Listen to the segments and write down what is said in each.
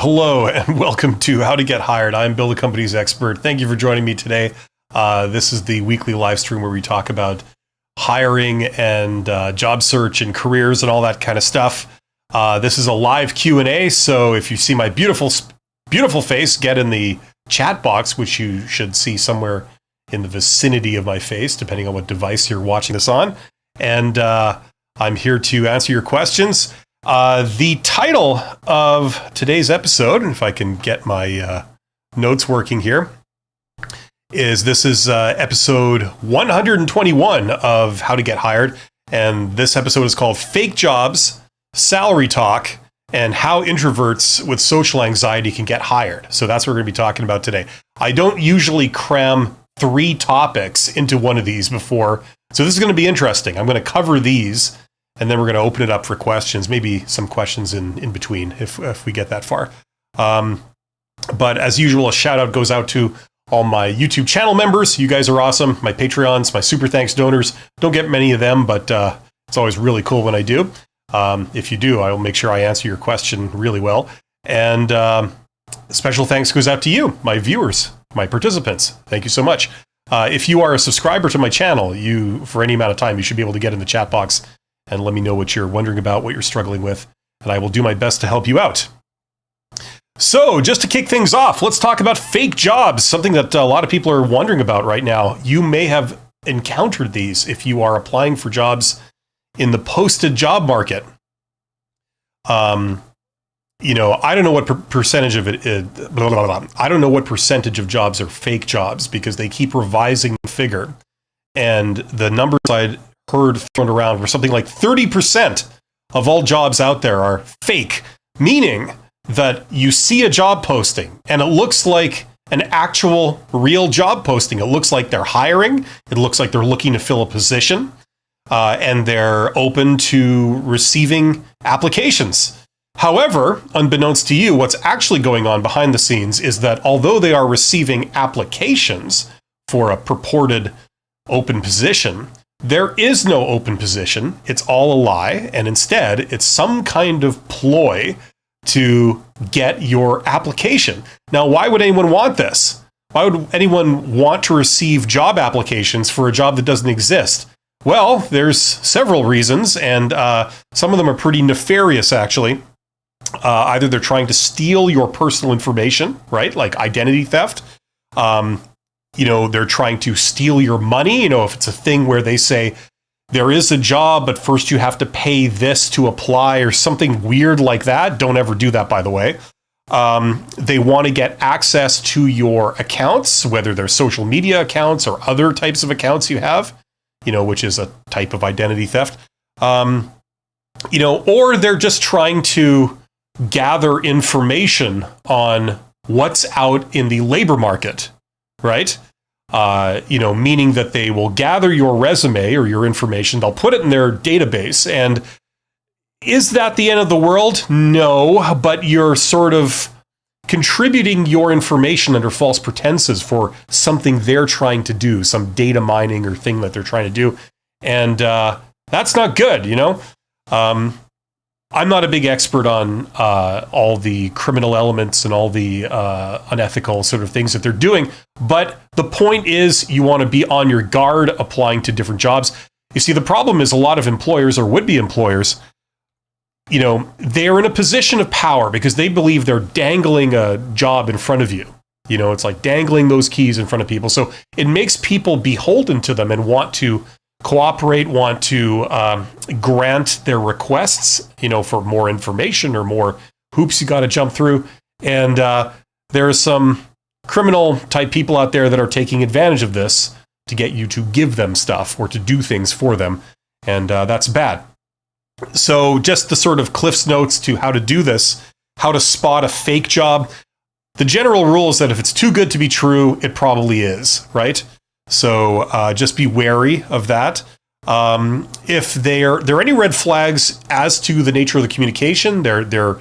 Hello and welcome to How to Get Hired. I'm Bill, the company's expert. Thank you for joining me today. This is the weekly live stream where we talk about hiring and job search and careers and all that kind of stuff. This is a live Q&A, so if you see my beautiful face, get in the chat box, which you should see somewhere in the vicinity of my face, depending on what device you're watching this on. And I'm here to answer your questions. The title of today's episode, if I can get my notes working here, is episode 121 of How to Get Hired. And this episode is called Fake Jobs, Salary Talk, and How Introverts with Social Anxiety Can Get Hired. So that's what we're going to be talking about today. I don't usually cram 3 topics into one of these before, so this is going to be interesting. I'm going to cover these, and then we're going to open it up for questions, maybe some questions in between if we get that far. But as usual, a shout out goes out to all my YouTube channel members. You guys are awesome. My Patreons, my super thanks donors. Don't get many of them, but it's always really cool when I do. If you do, I will make sure I answer your question really well. And special thanks goes out to you, my viewers, my participants. Thank you so much. If you are a subscriber to my channel, for any amount of time, you should be able to get in the chat box and let me know what you're wondering about, what you're struggling with, and I will do my best to help you out. So, just to kick things off, let's talk about fake jobs, something that a lot of people are wondering about right now. You may have encountered these if you are applying for jobs in the posted job market. I don't know what percentage of it is, I don't know what percentage of jobs are fake jobs because they keep revising the figure. And the numbers I'd heard thrown around were something like 30% of all jobs out there are fake, meaning that you see a job posting and it looks like an actual real job posting. It looks like they're hiring. It looks like they're looking to fill a position, and they're open to receiving applications. However, unbeknownst to you, what's actually going on behind the scenes is that although they are receiving applications for a purported open position, there is no open position. It's all a lie. And instead, it's some kind of ploy to get your application. Now, why would anyone want this? Why would anyone want to receive job applications for a job that doesn't exist? Well, there's several reasons, and some of them are pretty nefarious, actually. Either they're trying to steal your personal information, right? Like identity theft. They're trying to steal your money. If it's a thing where they say, there is a job, but first you have to pay this to apply or something weird like that. Don't ever do that, by the way. They want to get access to your accounts, whether they're social media accounts or other types of accounts you have, which is a type of identity theft. Or they're just trying to gather information on what's out in the labor market, right? Meaning that they will gather your resume or your information, they'll put it in their database. And is that the end of the world? No, but you're sort of contributing your information under false pretenses for something they're trying to do, some data mining or thing that they're trying to do. And that's not good, I'm not a big expert on all the criminal elements and all the unethical sort of things that they're doing. But the point is you want to be on your guard applying to different jobs. You see, the problem is a lot of employers or would-be employers, they're in a position of power because they believe they're dangling a job in front of you. It's like dangling those keys in front of people. So it makes people beholden to them and want to cooperate, want to grant their requests, for more information or more hoops you got to jump through. And there are some criminal type people out there that are taking advantage of this to get you to give them stuff or to do things for them. And that's bad. So just the sort of Cliff's Notes to how to do this, how to spot a fake job. The general rule is that if it's too good to be true, it probably is, right? So just be wary of that. If there are any red flags as to the nature of the communication, they're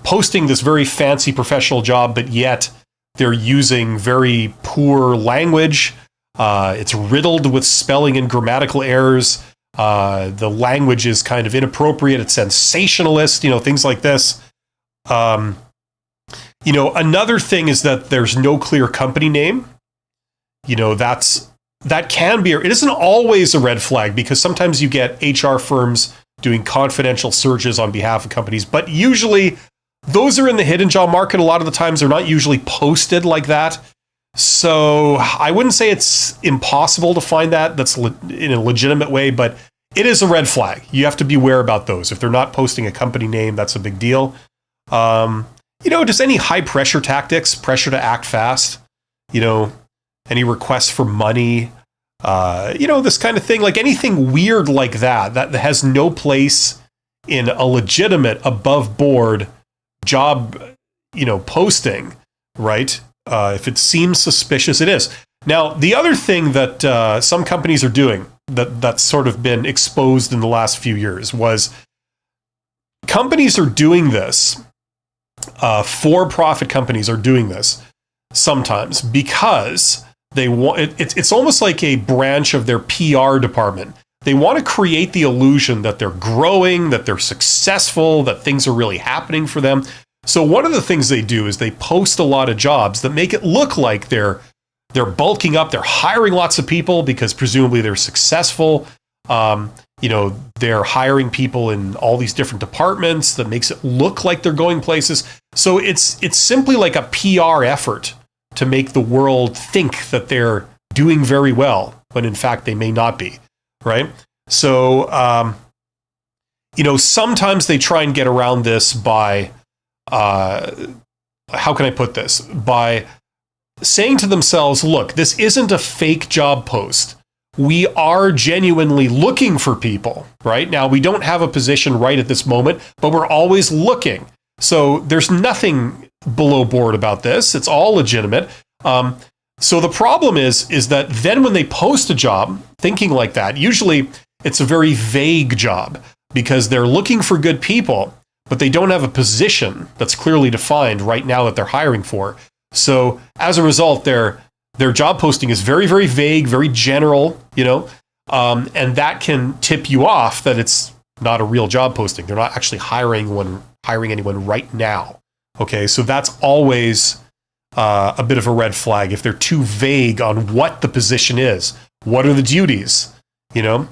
posting this very fancy professional job, but yet they're using very poor language. It's riddled with spelling and grammatical errors. The language is kind of inappropriate. It's sensationalist, things like this. Another thing is that there's no clear company name. That can be, it isn't always a red flag, because sometimes you get HR firms doing confidential searches on behalf of companies, but usually those are in the hidden job market. A lot of the times they're not usually posted like that. So I wouldn't say it's impossible to find that's in a legitimate way, but it is a red flag. You have to be aware about those. If they're not posting a company name, that's a big deal. Just any high pressure tactics, pressure to act fast, any requests for money, this kind of thing, like anything weird like that has no place in a legitimate above board job, posting, right? If it seems suspicious, it is. Now, the other thing that some companies are doing that's sort of been exposed in the last few years was companies are doing this, for-profit companies are doing this sometimes because they want it's almost like a branch of their PR department. They want to create the illusion that they're growing, that they're successful, that things are really happening for them. So one of the things they do is they post a lot of jobs that make it look like they're bulking up, they're hiring lots of people because presumably they're successful. They're hiring people in all these different departments that makes it look like they're going places. So it's simply like a PR effort to make the world think that they're doing very well, when in fact they may not be, right? So, sometimes they try and get around this by, how can I put this? By saying to themselves, look, this isn't a fake job post. We are genuinely looking for people, right? Now, we don't have a position right at this moment, but we're always looking. So there's nothing below board about this. It's all legitimate. So the problem is that then when they post a job thinking like that, usually it's a very vague job because they're looking for good people, but they don't have a position that's clearly defined right now that they're hiring for. So as a result, their job posting is very, very vague, very general, and that can tip you off that it's not a real job posting. They're not actually hiring anyone right now. Okay, so that's always a bit of a red flag if they're too vague on what the position is. What are the duties? And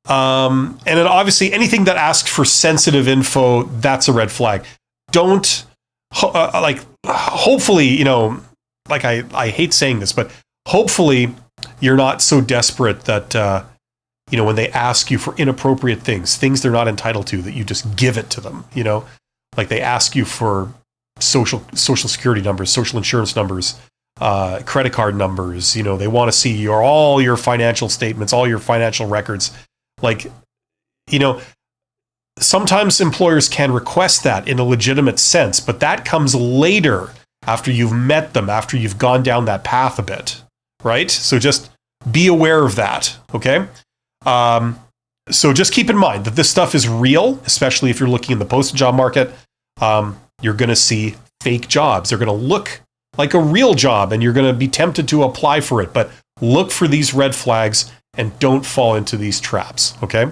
then obviously anything that asks for sensitive info, that's a red flag. Don't hopefully, I hate saying this, but hopefully you're not so desperate that when they ask you for inappropriate things they're not entitled to, that you just give it to them. Like they ask you for social security numbers, social insurance numbers, credit card numbers. They want to see all your financial statements, all your financial records. Sometimes employers can request that in a legitimate sense, but that comes later after you've met them, after you've gone down that path a bit, right? So just be aware of that, okay? So just keep in mind that this stuff is real, especially if you're looking in the posted job market. You're going to see fake jobs. They're going to look like a real job, and you're going to be tempted to apply for it. But look for these red flags and don't fall into these traps, okay?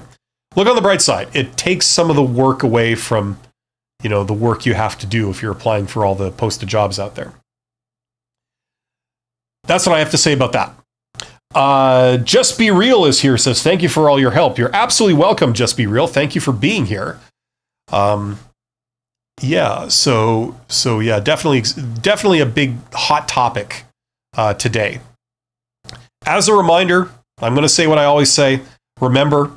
Look on the bright side. It takes some of the work away from, the work you have to do if you're applying for all the posted jobs out there. That's what I have to say about that. Just Be Real is here, says, thank you for all your help. You're absolutely welcome, Just Be Real. Thank you for being here. Definitely a big hot topic today. As a reminder, I'm going to say what I always say. Remember,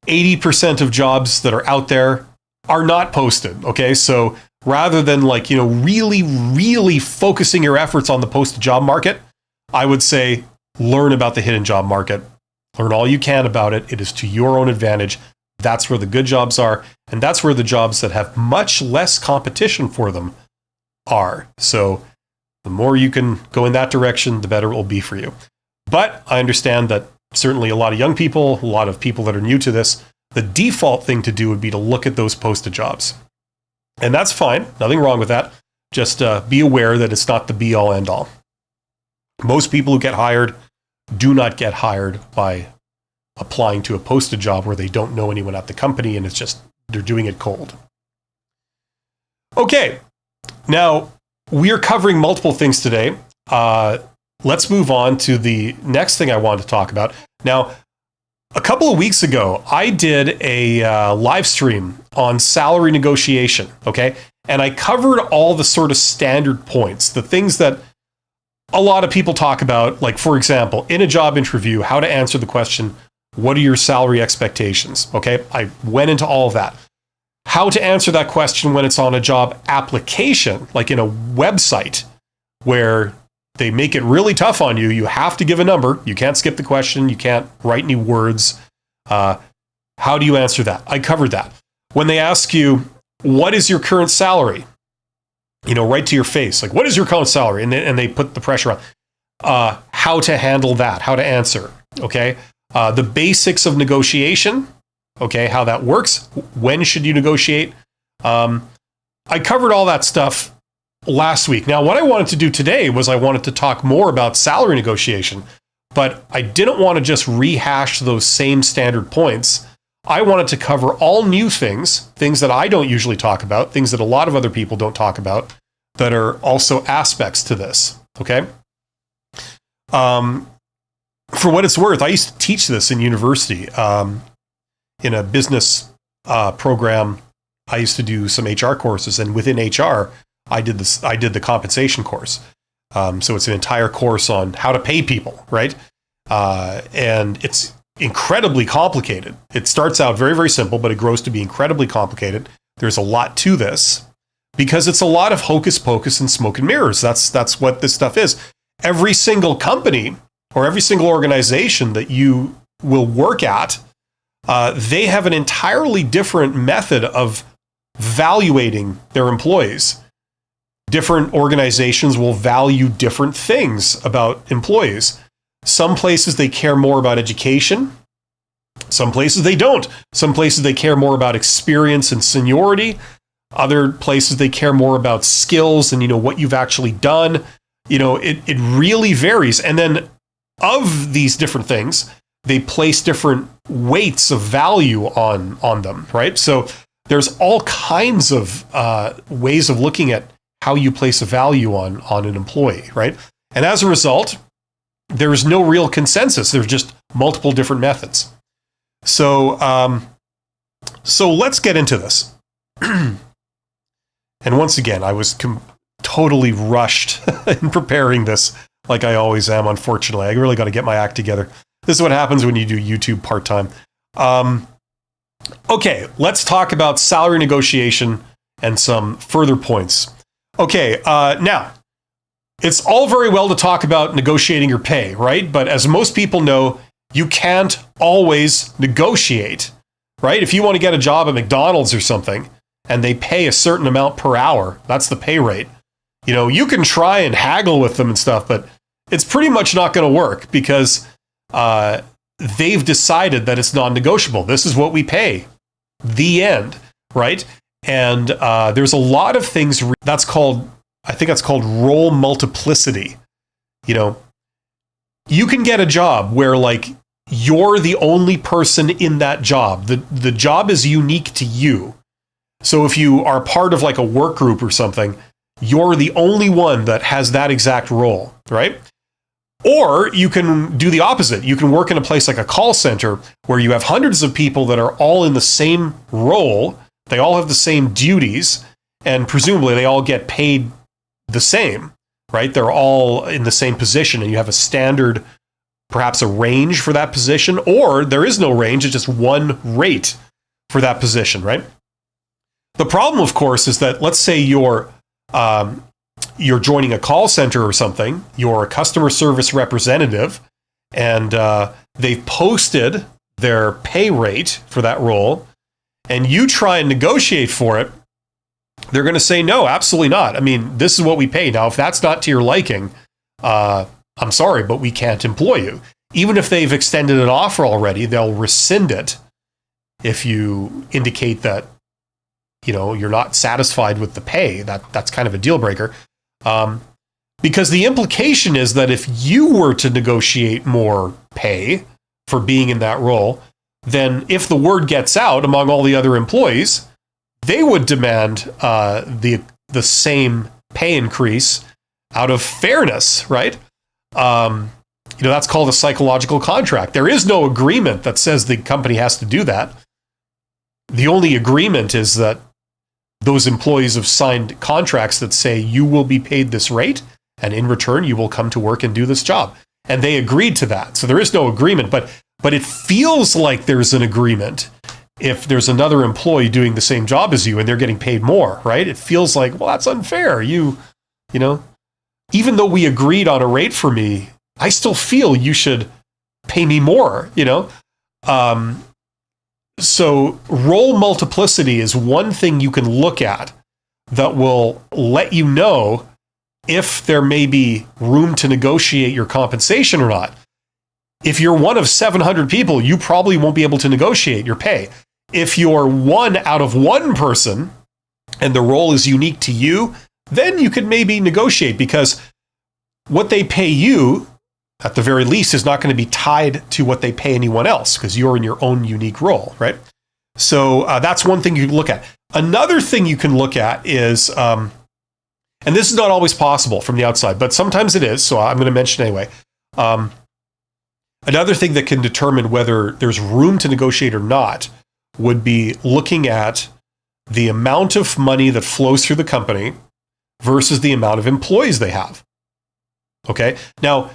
80% of jobs that are out there are not posted. Okay, so rather than really, really focusing your efforts on the posted job market, I would say learn about the hidden job market. Learn all you can about it. It is to your own advantage. That's where the good jobs are, and that's where the jobs that have much less competition for them are. So the more you can go in that direction, the better it will be for you. But I understand that certainly a lot of young people, a lot of people that are new to this, the default thing to do would be to look at those posted jobs. And that's fine. Nothing wrong with that. Just be aware that it's not the be-all, end-all. Most people who get hired do not get hired by applying to a posted job where they don't know anyone at the company and it's just they're doing it cold. Okay, Now, we are covering multiple things today. Let's move on to the next thing I wanted to talk about. Now, a couple of weeks ago, I did a live stream on salary negotiation, okay? And I covered all the sort of standard points, the things that a lot of people talk about, like, for example, in a job interview, how to answer the question, what are your salary expectations? Okay, I went into all of that. How to answer that question when it's on a job application, like in a website where they make it really tough on you. You have to give a number. You can't skip the question. You can't write any words. How do you answer that? I covered that. When they ask you, what is your current salary? Right to your face, like, what is your current salary? And they put the pressure on. How to handle that, how to answer, okay? The basics of negotiation, okay, how that works. When should you negotiate? I covered all that stuff last week. Now, what I wanted to do today was I wanted to talk more about salary negotiation, but I didn't want to just rehash those same standard points. I wanted to cover all new things that I don't usually talk about, things that a lot of other people don't talk about, that are also aspects to this, okay? For what it's worth, I used to teach this in university. In a business program, I used to do some HR courses, and within HR, I did the compensation course. So it's an entire course on how to pay people, right? And it's incredibly complicated. It starts out very, very simple, but it grows to be incredibly complicated. There's a lot to this because it's a lot of hocus pocus and smoke and mirrors. That's what this stuff is. Every single company or every single organization that you will work at, they have an entirely different method of valuating their employees. Different organizations will value different things about employees. Some places they care more about education. Some places they don't. Some places they care more about experience and seniority. Other places they care more about skills and, what you've actually done. It really varies. And then of these different things, they place different weights of value on them, right? So there's all kinds of ways of looking at how you place a value on an employee, right? And as a result, there is no real consensus. There's just multiple different methods. So let's get into this. And once again, I was totally rushed in preparing this, like I always am, unfortunately. I really got to get my act together. This is what happens when you do YouTube part-time. Okay, let's talk about salary negotiation and some further points. Okay, now, it's all very well to talk about negotiating your pay, right? But as most people know, you can't always negotiate, right? If you want to get a job at McDonald's or something, and they pay a certain amount per hour, that's the pay rate. You can try and haggle with them and stuff, but it's pretty much not going to work because they've decided that it's non-negotiable. This is what we pay. The end, right? And there's a lot of things I think that's called role multiplicity. You can get a job where, like, you're the only person in that job. The job is unique to you. So if you are part of like a work group or something, you're the only one that has that exact role, right? Or you can do the opposite. You can work in a place like a call center where you have hundreds of people that are all in the same role. They all have the same duties, and presumably they all get paid the same, right? They're all in the same position, and you have a standard, perhaps a range for that position, or there is no range, it's just one rate for that position, right? The problem, of course, is that let's say you're joining a call center or something, you're a customer service representative, and they've posted their pay rate for that role, and you try and negotiate for it, they're going to say, no, absolutely not. I mean, this is what we pay. Now, if that's not to your liking, I'm sorry, but we can't employ you. Even if they've extended an offer already, they'll rescind it if you indicate that you're not satisfied with the pay. That's kind of a deal breaker. Because the implication is that if you were to negotiate more pay for being in that role, then if the word gets out among all the other employees, they would demand the same pay increase out of fairness, right? That's called a psychological contract. There is no agreement that says the company has to do that. The only agreement is that those employees have signed contracts that say you will be paid this rate, and in return, you will come to work and do this job. And they agreed to that. So there is no agreement, but it feels like there's an agreement if there's another employee doing the same job as you and they're getting paid more, right? It feels like, well, that's unfair. You know, even though we agreed on a rate for me, I still feel you should pay me more, So role multiplicity is one thing you can look at that will let you know if there may be room to negotiate your compensation or not. If you're one of 700 people, you probably won't be able to negotiate your pay. If you're one out of one person and the role is unique to you, then you could maybe negotiate, because what they pay you, at the very least, is not going to be tied to what they pay anyone else, because you're in your own unique role, right? So that's one thing you can look at. Another thing you can look at is, and this is not always possible from the outside, but sometimes it is, so I'm going to mention anyway. Another thing that can determine whether there's room to negotiate or not would be looking at the amount of money that flows through the company versus the amount of employees they have. Okay? Now,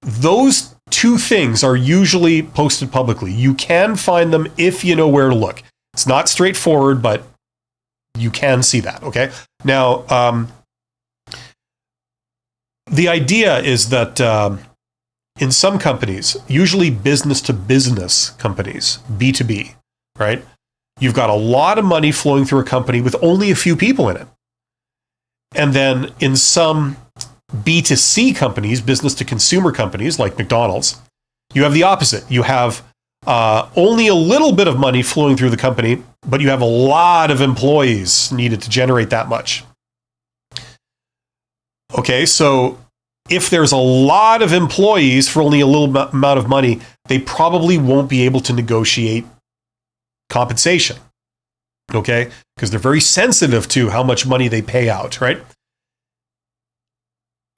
those two things are usually posted publicly. You can find them if you know where to look. It's not straightforward, but you can see that, okay? Now, the idea is that in some companies, usually business-to-business companies, B2B, right? You've got a lot of money flowing through a company with only a few people in it. And then in some B2C companies, business-to-consumer companies like McDonald's, you have the opposite. You have only a little bit of money flowing through the company, but you have a lot of employees needed to generate that much. Okay, so if there's a lot of employees for only a little amount of money, they probably won't be able to negotiate compensation, okay? Because they're very sensitive to how much money they pay out, right?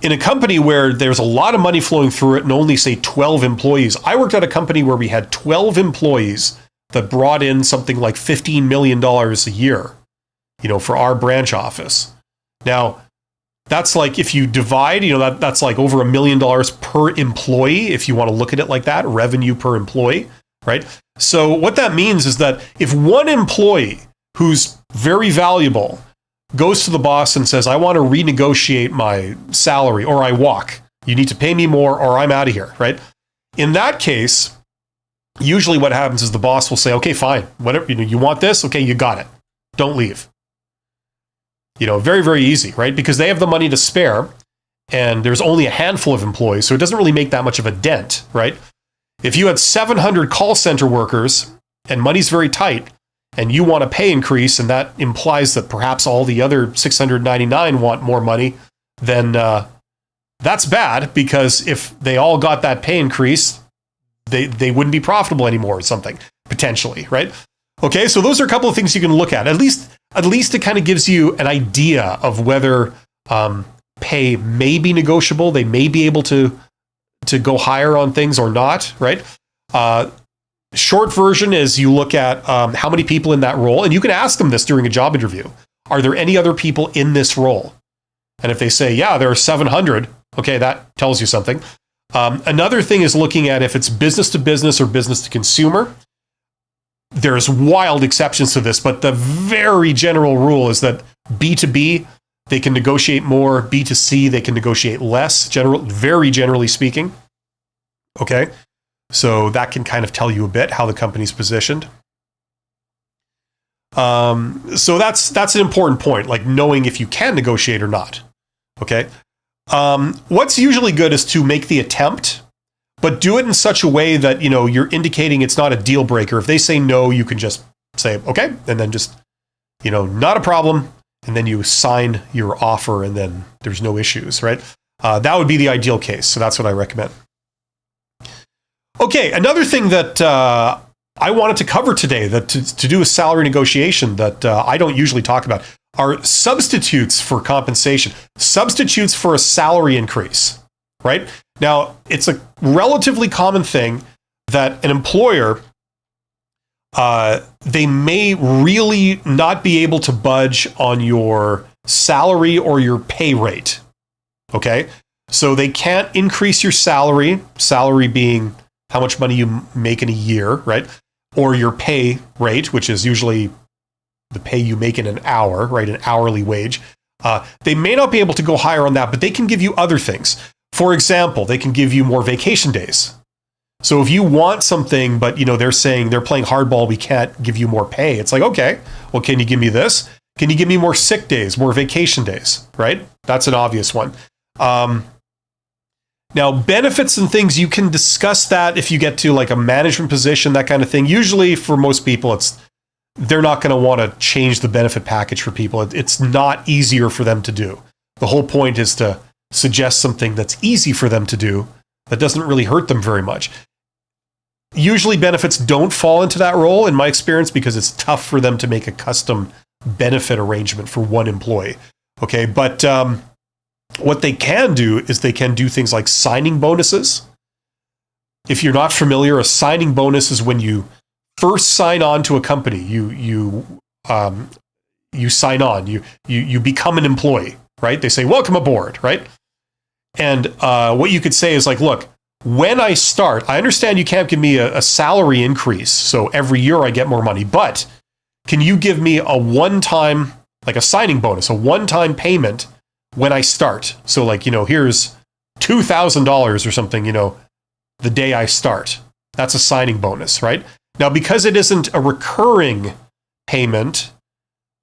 In a company where there's a lot of money flowing through it and only, say, 12 employees. I worked at a company where we had 12 employees that brought in something like $15 million a year, for our branch office. Now, that's like, if you divide, that's like over $1 million per employee, if you want to look at it like that, revenue per employee, right? So what that means is that if one employee who's very valuable goes to the boss and says, I want to renegotiate my salary, or I walk, you need to pay me more, or I'm out of here, right? In that case, usually what happens is the boss will say, okay, fine, whatever, you want this? Okay, you got it. Don't leave. Very, very easy, right? Because they have the money to spare, and there's only a handful of employees, so it doesn't really make that much of a dent, right? If you had 700 call center workers and money's very tight, and you want a pay increase, and that implies that perhaps all the other 699 want more money, then that's bad, because if they all got that pay increase, they wouldn't be profitable anymore or something, potentially, right? Okay, so those are a couple of things you can look at. At least it kind of gives you an idea of whether pay may be negotiable. They may be able to go higher on things or not, right? Short version is you look at how many people in that role, and you can ask them this during a job interview. Are there any other people in this role? And if they say, yeah, there are 700, okay, that tells you something. Another thing is looking at if it's business to business or business to consumer. There's wild exceptions to this, but the very general rule is that B2B, they can negotiate more. B2C, they can negotiate less, very generally speaking. Okay, so that can kind of tell you a bit how the company's positioned. So that's an important point, like knowing if you can negotiate or not. Okay, what's usually good is to make the attempt, but do it in such a way that, you're indicating it's not a deal breaker. If they say no, you can just say, okay, and then just, not a problem. And then you sign your offer, and then there's no issues, right? That would be the ideal case. So that's what I recommend. Okay, another thing that I wanted to cover today, that to do a salary negotiation that I don't usually talk about. are substitutes for compensation, substitutes for a salary increase, right? Now, it's a relatively common thing that an employer, they may really not be able to budge on your salary or your pay rate, okay? So they can't increase your salary being how much money you make in a year, right? Or your pay rate, which is usually the pay you make in an hour, right? An hourly wage. They may not be able to go higher on that, but they can give you other things. For example, they can give you more vacation days. So if you want something, but they're saying they're playing hardball, we can't give you more pay. It's like, okay, well, can you give me this? Can you give me more sick days, more vacation days, right? That's an obvious one. Now, benefits and things, you can discuss that if you get to like a management position, that kind of thing. Usually for most people, they're not going to want to change the benefit package for people. It's not easier for them to do. The whole point is to suggest something that's easy for them to do that doesn't really hurt them very much. Usually benefits don't fall into that role in my experience because it's tough for them to make a custom benefit arrangement for one employee. Okay, but what they can do is they can do things like signing bonuses. If you're not familiar, a signing bonus is when you first sign on to a company. You sign on. You become an employee, right? They say, welcome aboard, right? And what you could say is like, look, when I start, I understand you can't give me a salary increase, so every year I get more money, but can you give me a one-time, like a signing bonus, a one-time payment when I start? So like, here's $2,000 or something, the day I start. That's a signing bonus, right? Now, because it isn't a recurring payment,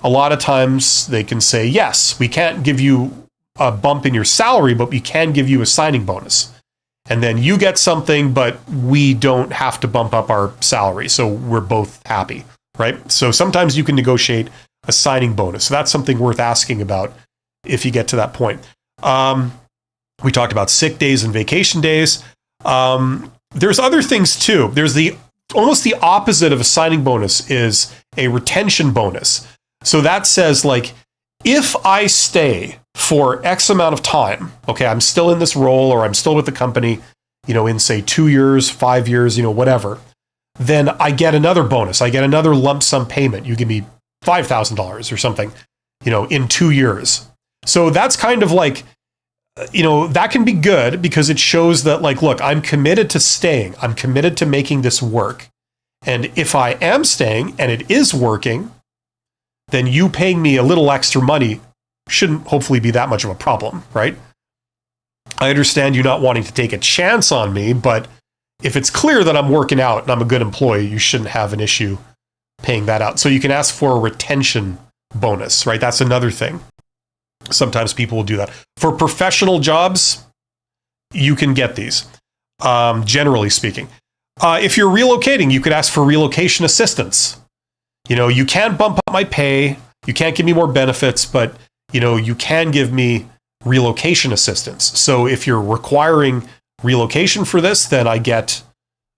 a lot of times they can say, yes, we can't give you a bump in your salary, but we can give you a signing bonus. And then you get something, but we don't have to bump up our salary. So we're both happy, right? So sometimes you can negotiate a signing bonus. So that's something worth asking about if you get to that point. We talked about sick days and vacation days. There's other things too. There's almost the opposite of a signing bonus is a retention bonus. So that says like, if I stay for X amount of time, okay, I'm still in this role or I'm still with the company, in say 2 years, 5 years, whatever, then I get another bonus. I get another lump sum payment. You give me $5,000 or something, in 2 years. So that's kind of like, that can be good because it shows that like, look, I'm committed to staying. I'm committed to making this work. And if I am staying and it is working, then you paying me a little extra money shouldn't hopefully be that much of a problem, right? I understand you not wanting to take a chance on me, but if it's clear that I'm working out and I'm a good employee, you shouldn't have an issue paying that out. So you can ask for a retention bonus, right? That's another thing. Sometimes people will do that. For professional jobs, you can get these, generally speaking. If you're relocating, you could ask for relocation assistance. You can't bump up my pay, you can't give me more benefits, but you can give me relocation assistance. So if you're requiring relocation for this, then I get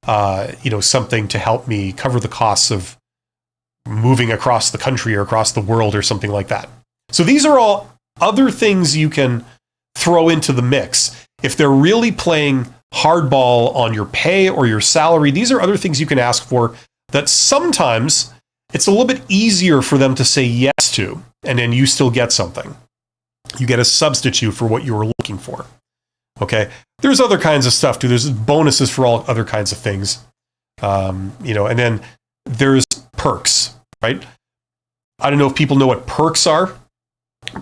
something to help me cover the costs of moving across the country or across the world or something like that. So these are all other things you can throw into the mix. If they're really playing hardball on your pay or your salary, these are other things you can ask for that sometimes it's a little bit easier for them to say yes to, and then you still get something. You get a substitute for what you were looking for. Okay? There's other kinds of stuff too. There's bonuses for all other kinds of things. And then there's perks, right? I don't know if people know what perks are.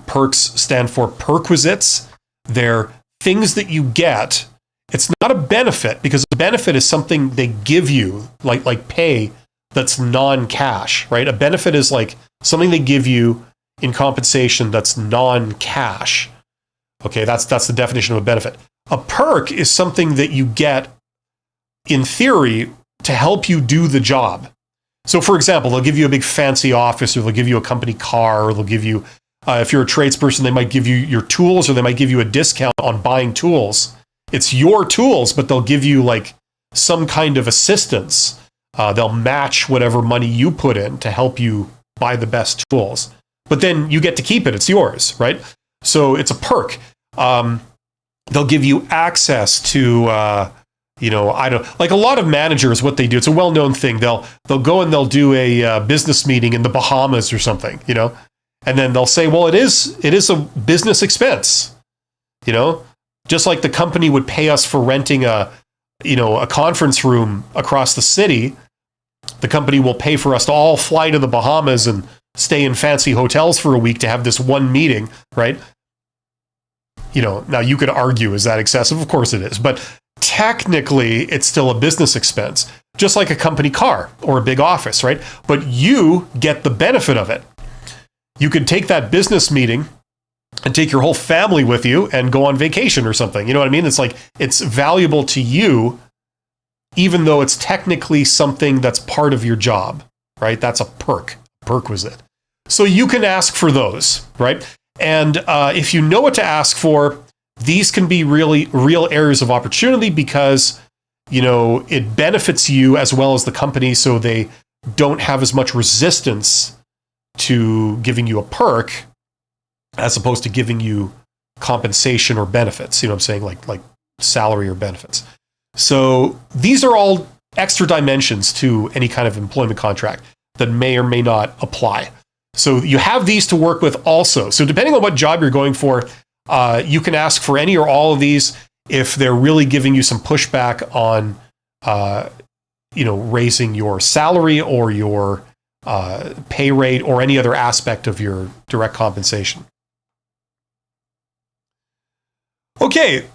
Perks stand for perquisites. They're things that you get. It's not a benefit because a benefit is something they give you, like pay, that's non-cash, right? A benefit is like something they give you in compensation that's non-cash. Okay, that's the definition of a benefit. A perk is something that you get, in theory, to help you do the job. So, for example, they'll give you a big fancy office, or they'll give you a company car, or they'll give you, if you're a tradesperson, they might give you your tools, or they might give you a discount on buying tools. It's your tools, but they'll give you like some kind of assistance. They'll match whatever money you put in to help you buy the best tools. but then you get to keep it. It's yours, right? So it's a perk. They'll give you access to, I don't like a lot of managers. What they do, it's a well-known thing. They'll go and they'll do a business meeting in the Bahamas or something, and then they'll say, well, it is a business expense, just like the company would pay us for renting a conference room across the city. The company will pay for us to all fly to the Bahamas and stay in fancy hotels for a week to have this one meeting, right? Now you could argue, is that excessive? Of course it is. But technically, it's still a business expense, just like a company car or a big office, right? But you get the benefit of it. You could take that business meeting and take your whole family with you and go on vacation or something. You know what I mean? It's like, it's valuable to you, even though it's technically something that's part of your job, right? That's a perk. Perquisite. So you can ask for those, right? And if you know what to ask for, these can be really real areas of opportunity because, it benefits you as well as the company, so they don't have as much resistance to giving you a perk as opposed to giving you compensation or benefits. You know what I'm saying? Like salary or benefits. So these are all extra dimensions to any kind of employment contract that may or may not apply. So you have these to work with also. So depending on what job you're going for, you can ask for any or all of these if they're really giving you some pushback on, raising your salary or your pay rate or any other aspect of your direct compensation. Okay.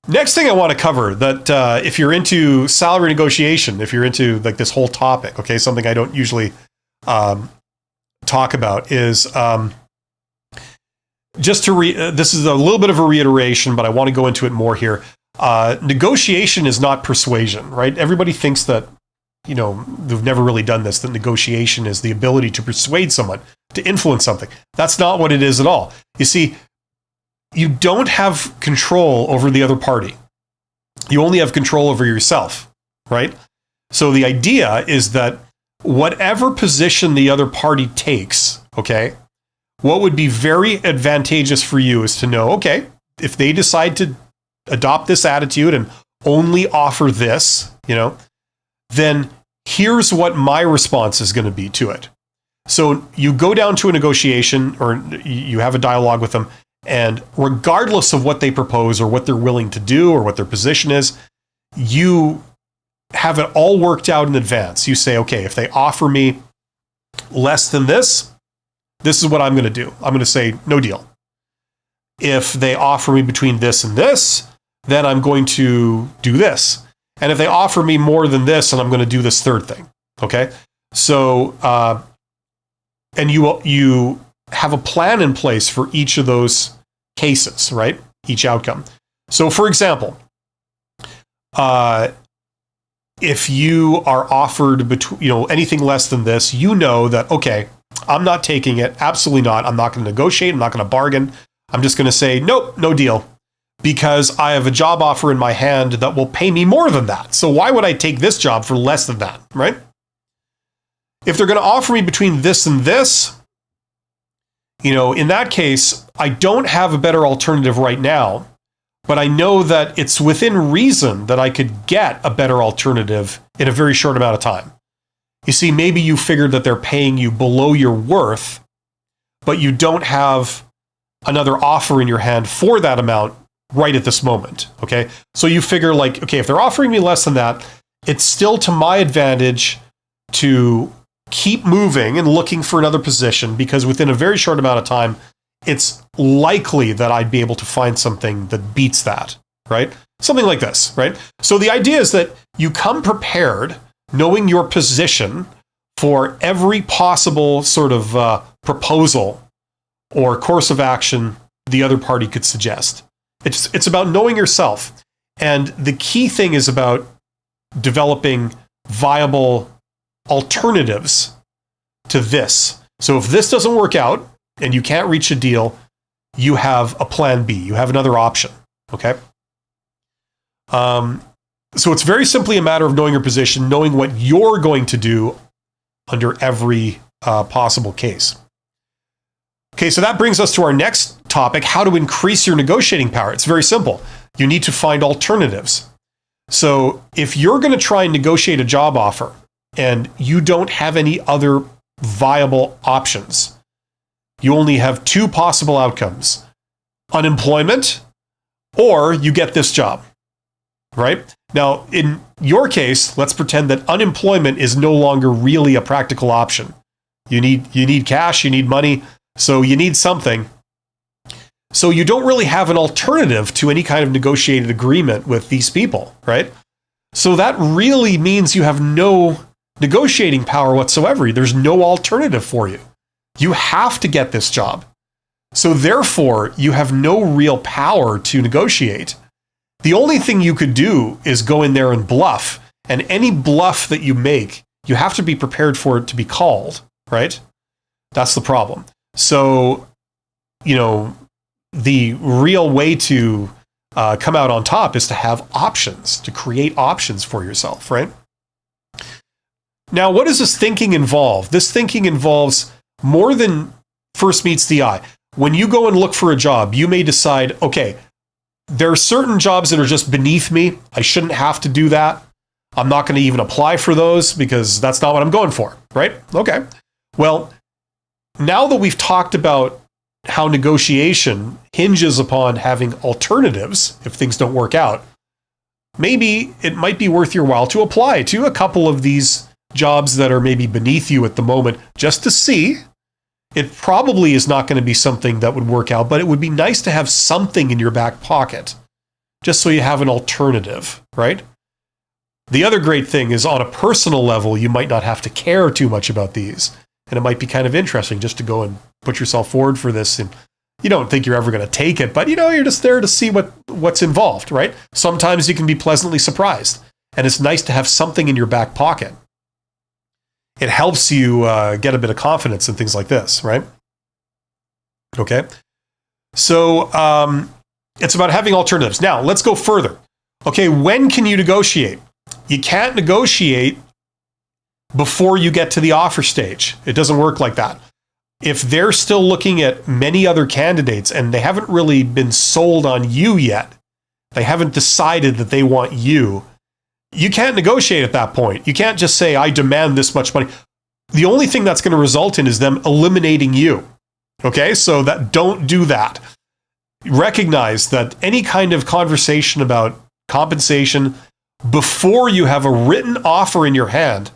Next thing I want to cover that if you're into salary negotiation, if you're into like this whole topic, okay, something I don't usually talk about is just to this is a little bit of a reiteration, but I want to go into it more here. Negotiation is not persuasion, right? Everybody thinks that, they've never really done this, that negotiation is the ability to persuade someone, to influence something. That's not what it is at all. You see, you don't have control over the other party. You only have control over yourself, right? So the idea is that whatever position the other party takes, okay, what would be very advantageous for you is to know, okay, if they decide to adopt this attitude and only offer this, then here's what my response is going to be to it. So you go down to a negotiation or you have a dialogue with them, and regardless of what they propose or what they're willing to do or what their position is, you have it all worked out in advance. You say, okay, if they offer me less than this is what I'm going to do. I'm going to say no deal. If they offer me between this and this, then I'm going to do this. And if they offer me more than this, then I'm going to do this third thing. Okay? So, and you have a plan in place for each of those cases, right? Each outcome. So, for example, if you are offered anything less than this, you know that, okay, I'm not taking it. Absolutely not. I'm not going to negotiate. I'm not going to bargain. I'm just going to say, nope, no deal, because I have a job offer in my hand that will pay me more than that. So why would I take this job for less than that, right? If they're going to offer me between this and this, in that case, I don't have a better alternative right now, but I know that it's within reason that I could get a better alternative in a very short amount of time. You see, maybe you figured that they're paying you below your worth, but you don't have another offer in your hand for that amount right at this moment, okay? So you figure like, okay, if they're offering me less than that, it's still to my advantage to keep moving and looking for another position, because within a very short amount of time, it's likely that I'd be able to find something that beats that, right? Something like this, right? So the idea is that you come prepared, knowing your position for every possible sort of proposal or course of action the other party could suggest. It's about knowing yourself. And the key thing is about developing viable alternatives to this. So if this doesn't work out and you can't reach a deal, you have a plan B. You have another option, okay? So it's very simply a matter of knowing your position, knowing what you're going to do under every possible case. Okay, so that brings us to our next topic, how to increase your negotiating power. It's very simple. You need to find alternatives. So if you're going to try and negotiate a job offer and you don't have any other viable options, you only have two possible outcomes: unemployment, or you get this job, right? Now, in your case, let's pretend that unemployment is no longer really a practical option. You need cash, you need money, so you need something. So you don't really have an alternative to any kind of negotiated agreement with these people, right? So that really means you have no negotiating power whatsoever. There's no alternative for you. You have to get this job. So therefore, you have no real power to negotiate. The only thing you could do is go in there and bluff. And any bluff that you make, you have to be prepared for it to be called, right? That's the problem. So, the real way to come out on top is to have options, to create options for yourself, right? Now, what does this thinking involve? This thinking involves more than first meets the eye. When you go and look for a job, you may decide, okay, there are certain jobs that are just beneath me. I shouldn't have to do that. I'm not going to even apply for those because that's not what I'm going for, right? Okay. Well, now that we've talked about how negotiation hinges upon having alternatives if things don't work out, maybe it might be worth your while to apply to a couple of these jobs that are maybe beneath you at the moment, just to see. It probably is not going to be something that would work out, but it would be nice to have something in your back pocket, just so you have an alternative, right? The other great thing is, on a personal level, you might not have to care too much about these. And it might be kind of interesting just to go and put yourself forward for this. And you don't think you're ever going to take it, but you're just there to see what's involved, right? Sometimes you can be pleasantly surprised. And it's nice to have something in your back pocket. It helps you get a bit of confidence in things like this, right? Okay. So it's about having alternatives. Now, let's go further. Okay, when can you negotiate? You can't negotiate before you get to the offer stage. It doesn't work like that. If they're still looking at many other candidates and they haven't really been sold on you yet, they haven't decided that they want you, you can't negotiate at that point. You can't just say, I demand this much money. The only thing that's going to result in is them eliminating you. Okay, so don't do that. Recognize that any kind of conversation about compensation before you have a written offer in your hand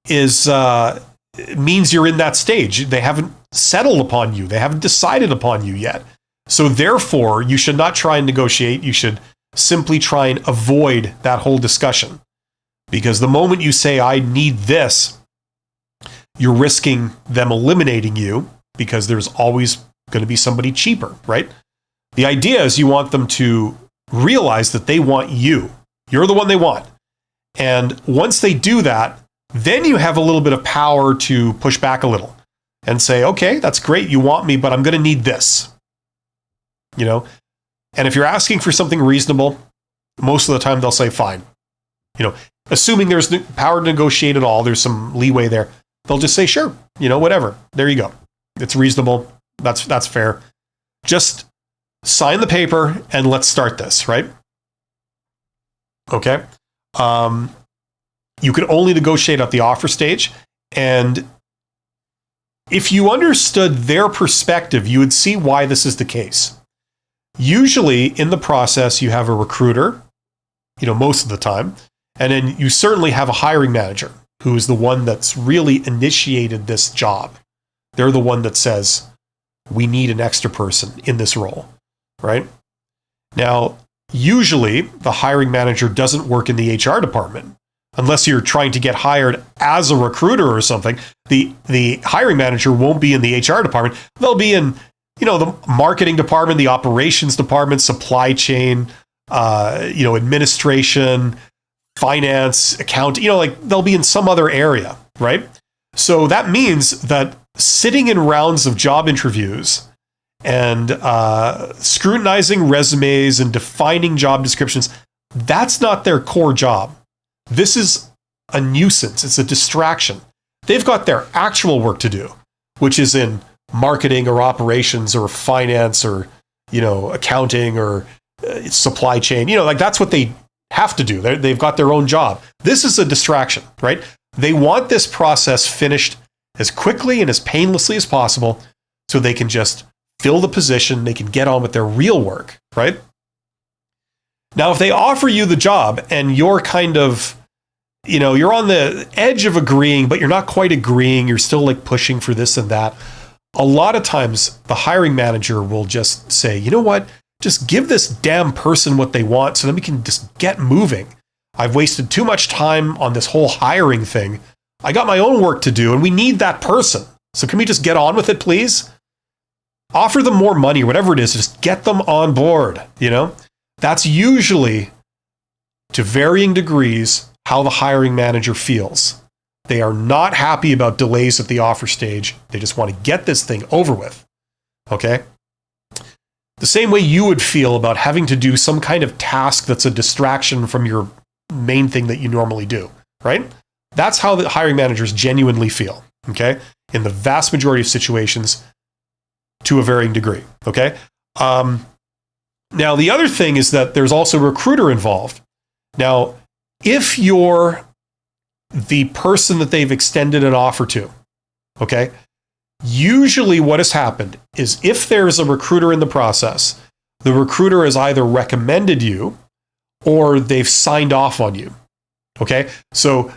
means you're in that stage. They haven't settled upon you. They haven't decided upon you yet. So therefore, you should not try and negotiate. You should simply try and avoid that whole discussion. Because the moment you say, I need this, you're risking them eliminating you, because there's always going to be somebody cheaper, right? The idea is you want them to realize that they want you. You're the one they want. And once they do that, then you have a little bit of power to push back a little and say, okay, that's great. You want me, but I'm going to need this. And if you're asking for something reasonable, most of the time they'll say, fine. Assuming there's power to negotiate at all, there's some leeway there. They'll just say, sure, whatever. There you go. It's reasonable. That's fair. Just sign the paper and let's start this, right? Okay. You could only negotiate at the offer stage. And if you understood their perspective, you would see why this is the case. Usually in the process, you have a recruiter, most of the time. And then you certainly have a hiring manager who is the one that's really initiated this job. They're the one that says, we need an extra person in this role, right? Now, usually the hiring manager doesn't work in the HR department. Unless you're trying to get hired as a recruiter or something, the hiring manager won't be in the HR department. They'll be in, the marketing department, the operations department, supply chain, administration, finance, accounting, they'll be in some other area, right? So that means that sitting in rounds of job interviews and scrutinizing resumes and defining job descriptions, that's not their core job. This is a nuisance. It's a distraction. They've got their actual work to do, which is in marketing or operations or finance or, accounting or supply chain. Like that's what they have to do. They've got their own job. This is a distraction, right? They want this process finished as quickly and as painlessly as possible so they can just fill the position. They can get on with their real work, right? Now, if they offer you the job and you're kind of, you're on the edge of agreeing, but you're not quite agreeing, you're still like pushing for this and that. A lot of times the hiring manager will just say, you know what, just give this damn person what they want so then we can just get moving. I've wasted too much time on this whole hiring thing. I got my own work to do and we need that person. So can we just get on with it, please? Offer them more money or whatever it is, just get them on board, That's usually, to varying degrees, how the hiring manager feels. They are not happy about delays at the offer stage. They just want to get this thing over with. Okay? The same way you would feel about having to do some kind of task that's a distraction from your main thing that you normally do, right? That's how the hiring managers genuinely feel, okay? In the vast majority of situations, to a varying degree, okay? Now, the other thing is that there's also a recruiter involved. Now, if you're the person that they've extended an offer to, okay, usually what has happened is if there's a recruiter in the process, the recruiter has either recommended you or they've signed off on you, okay? So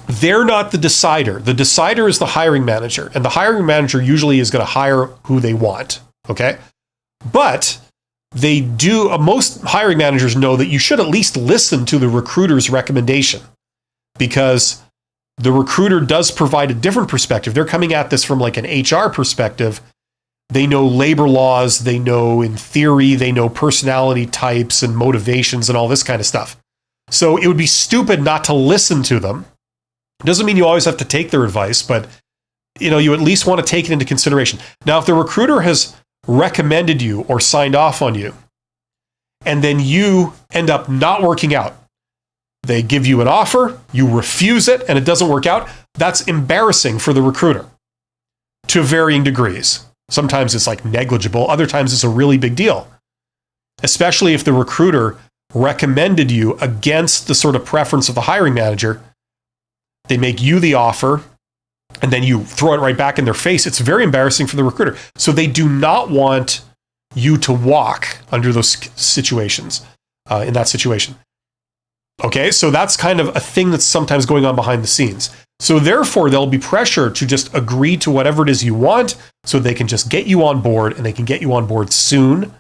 they're not the decider. The decider is the hiring manager, and the hiring manager usually is going to hire who they want, okay? But they do, most hiring managers know that you should at least listen to the recruiter's recommendation because the recruiter does provide a different perspective. They're coming at this from like an HR perspective. They know labor laws, they know in theory, they know personality types and motivations and all this kind of stuff. So it would be stupid not to listen to them. Doesn't mean you always have to take their advice, but you at least want to take it into consideration. Now, if the recruiter has recommended you or signed off on you, and then you end up not working out, they give you an offer, you refuse it, and it doesn't work out, that's embarrassing for the recruiter to varying degrees. Sometimes it's like negligible, other times it's a really big deal, especially if the recruiter recommended you against the sort of preference of the hiring manager. They make you the offer, and then you throw it right back in their face. It's very embarrassing for the recruiter. So they do not want you to walk under those situations, in that situation. Okay, so that's kind of a thing that's sometimes going on behind the scenes. So therefore, there'll be pressure to just agree to whatever it is you want so they can just get you on board, and they can get you on board soon.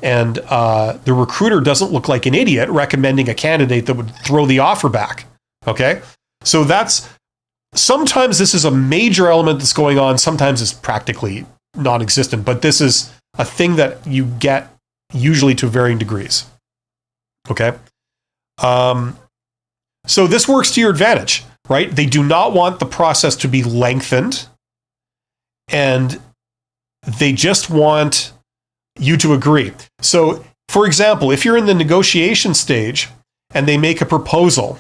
And the recruiter doesn't look like an idiot recommending a candidate that would throw the offer back. Okay, so sometimes this is a major element that's going on. Sometimes it's practically non-existent, but this is a thing that you get usually to varying degrees. Okay. So this works to your advantage, right? They do not want the process to be lengthened, and they just want you to agree. So, for example, if you're in the negotiation stage and they make a proposal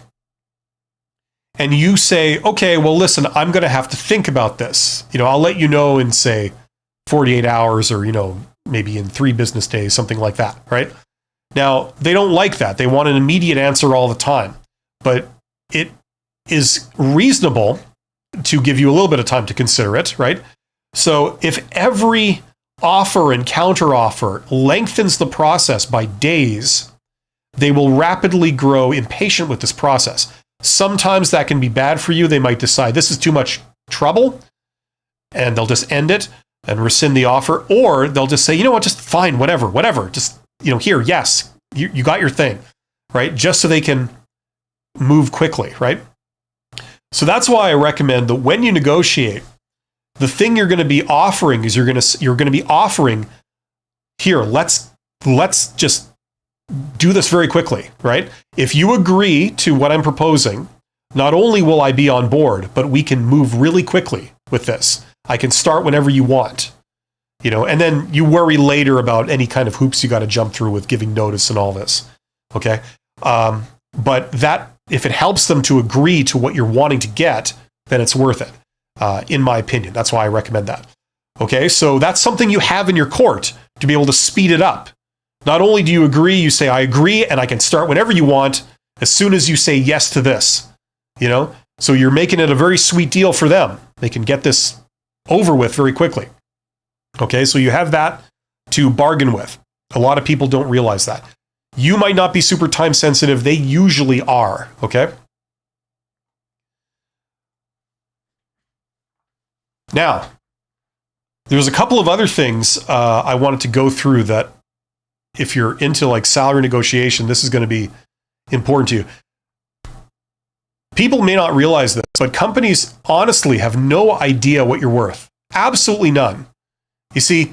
and you say, okay, well, listen, I'm going to have to think about this. I'll let you know in, say, 48 hours or, maybe in 3 business days, something like that, right? Now, they don't like that. They want an immediate answer all the time. But it is reasonable to give you a little bit of time to consider it, right? So if every offer and counteroffer lengthens the process by days, they will rapidly grow impatient with this process. Sometimes that can be bad for you. They might decide this is too much trouble, and they'll just end it and rescind the offer. Or they'll just say, you know what, just fine, whatever. Just, here, yes, you got your thing, right? Just so they can move quickly, right? So that's why I recommend that when you negotiate, the thing you're going to be offering is you're going to be offering, here, let's just do this very quickly, right? If you agree to what I'm proposing, not only will I be on board, but we can move really quickly with this. I can start whenever you want, and then you worry later about any kind of hoops you got to jump through with giving notice and all this, okay? But that, if it helps them to agree to what you're wanting to get, then it's worth it, in my opinion. That's why I recommend that. Okay, so that's something you have in your court to be able to speed it up. Not only do you agree, you say, I agree, and I can start whenever you want, as soon as you say yes to this. So you're making it a very sweet deal for them. They can get this over with very quickly. Okay, so you have that to bargain with. A lot of people don't realize that. You might not be super time sensitive. They usually are, okay? Now, there's a couple of other things I wanted to go through that if you're into like salary negotiation, this is going to be important to you. People may not realize this, but companies honestly have no idea what you're worth. Absolutely none. You see,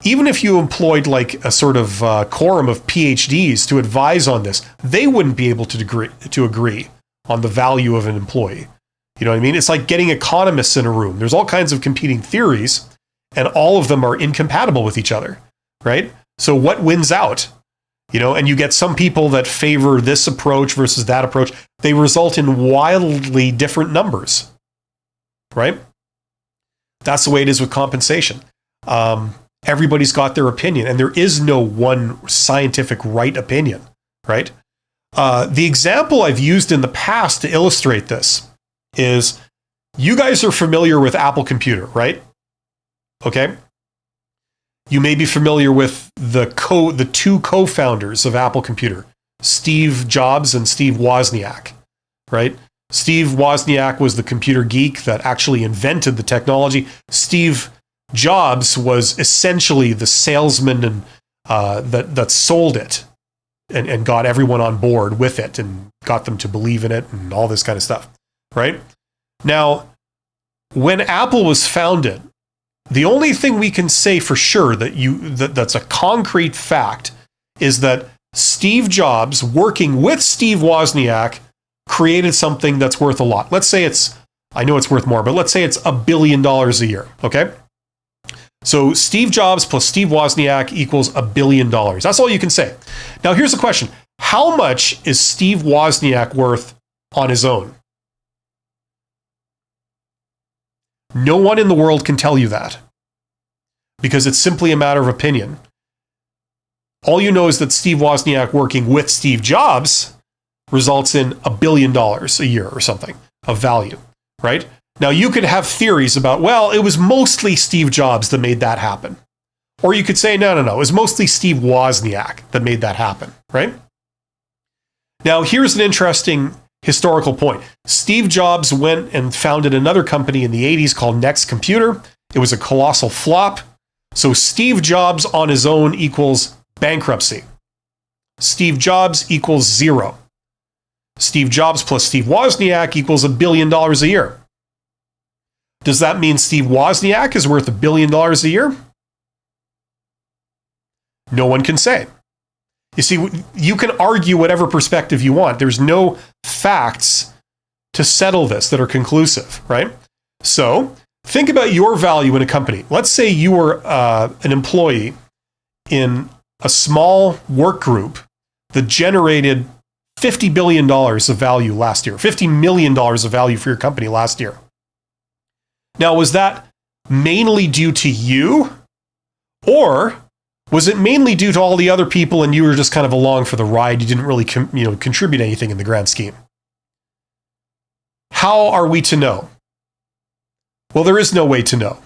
even if you employed like a sort of quorum of PhDs to advise on this, they wouldn't be able to agree on the value of an employee. You know what I mean? It's like getting economists in a room. There's all kinds of competing theories, and all of them are incompatible with each other, right? So what wins out? And you get some people that favor this approach versus that approach. They result in wildly different numbers, right? That's the way it is with compensation. Everybody's got their opinion, and there is no one scientific right opinion, right? The example I've used in the past to illustrate this is, you guys are familiar with Apple Computer, right? Okay. You may be familiar with the two co-founders of Apple Computer, Steve Jobs and Steve Wozniak, right? Steve Wozniak was the computer geek that actually invented the technology. Steve Jobs was essentially the salesman and that sold it and got everyone on board with it and got them to believe in it and all this kind of stuff, right? Now, when Apple was founded, the only thing we can say for sure that's a concrete fact is that Steve Jobs, working with Steve Wozniak, created something that's worth a lot. Let's say I know it's worth more, but let's say it's $1 billion a year, okay? So Steve Jobs plus Steve Wozniak equals $1 billion. That's all you can say. Now here's the question. How much is Steve Wozniak worth on his own? No one in the world can tell you that, because it's simply a matter of opinion. All you know is that Steve Wozniak working with Steve Jobs results in $1 billion a year or something of value, right? Now you could have theories about, well, it was mostly Steve Jobs that made that happen. Or you could say, no, it was mostly Steve Wozniak that made that happen, right? Now here's an interesting historical point. Steve Jobs went and founded another company in the 80s called Next Computer. It was a colossal flop. So Steve Jobs on his own equals bankruptcy. Steve Jobs equals zero. Steve Jobs plus Steve Wozniak equals $1 billion a year. Does that mean Steve Wozniak is worth $1 billion a year? No one can say. You see, you can argue whatever perspective you want. There's no facts to settle this that are conclusive, right? So think about your value in a company. Let's say you were an employee in a small work group that generated $50 billion of value last year, $50 million of value for your company last year. Now, was that mainly due to you, or was it mainly due to all the other people and you were just kind of along for the ride? You didn't really contribute anything in the grand scheme. How are we to know? Well, there is no way to know,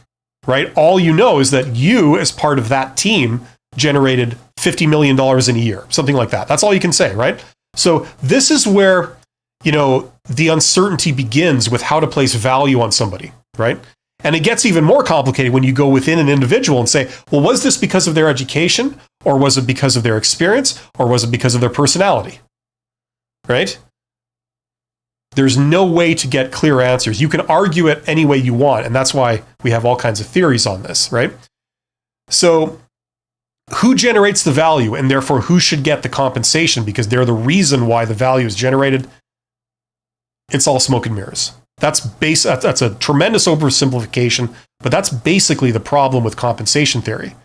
right? All you know is that you, as part of that team, generated $50 million in a year, something like that. That's all you can say, right? So this is where, the uncertainty begins with how to place value on somebody, right? And it gets even more complicated when you go within an individual and say, well, was this because of their education, or was it because of their experience, or was it because of their personality, right? There's no way to get clear answers. You can argue it any way you want, and that's why we have all kinds of theories on this, right? So who generates the value, and therefore who should get the compensation because they're the reason why the value is generated? It's all smoke and mirrors. That's a tremendous oversimplification, but that's basically the problem with compensation theory.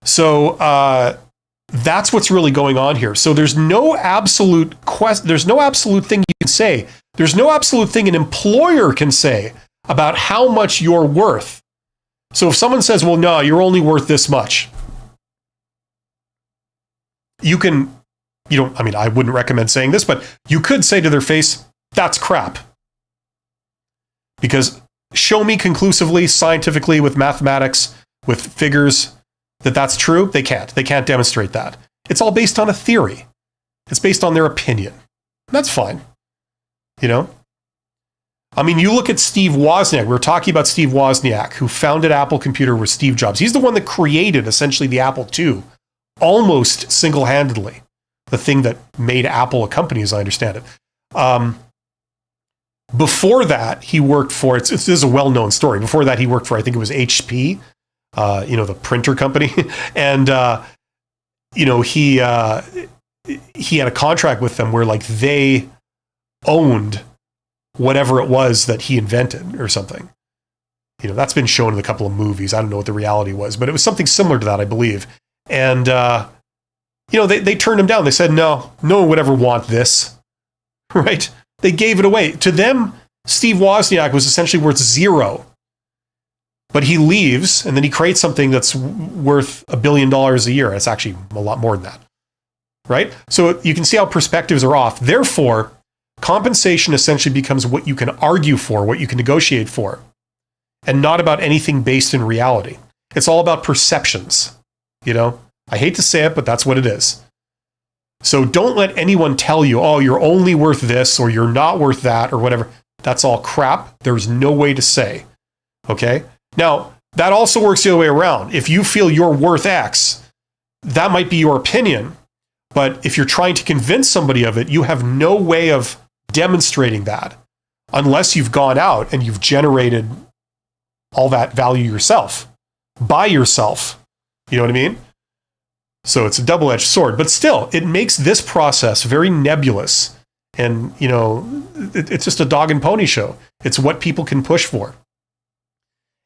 So that's what's really going on here. So there's no absolute thing you can say. There's no absolute thing an employer can say about how much you're worth. So if someone says, well, no, you're only worth this much, I wouldn't recommend saying this, but you could say to their face, that's crap. Because show me conclusively, scientifically, with mathematics, with figures, that that's true. They can't. They can't demonstrate that. It's all based on a theory. It's based on their opinion. That's fine. You look at Steve Wozniak. We were talking about Steve Wozniak, who founded Apple Computer with Steve Jobs. He's the one that created, essentially, the Apple II, almost single-handedly. The thing that made Apple a company, as I understand it. Before that, he worked for, this is a well-known story. Before that, he worked for, I think it was HP, the printer company. And, he had a contract with them where they owned whatever it was that he invented or something. That's been shown in a couple of movies. I don't know what the reality was, but it was something similar to that, I believe. And, they turned him down. They said, no one would ever want this, right? They gave it away. To them, Steve Wozniak was essentially worth zero. But he leaves, and then he creates something that's worth $1 billion a year. It's actually a lot more than that, right? So you can see how perspectives are off. Therefore, compensation essentially becomes what you can argue for, what you can negotiate for, and not about anything based in reality. It's all about perceptions, I hate to say it, but that's what it is. So don't let anyone tell you, oh, you're only worth this, or you're not worth that, or whatever. That's all crap. There's no way to say, okay? Now, that also works the other way around. If you feel you're worth X, that might be your opinion, but if you're trying to convince somebody of it, you have no way of demonstrating that unless you've gone out and you've generated all that value yourself, by yourself. You know what I mean? So it's a double-edged sword, but still, it makes this process very nebulous. And, it's just a dog and pony show. It's what people can push for.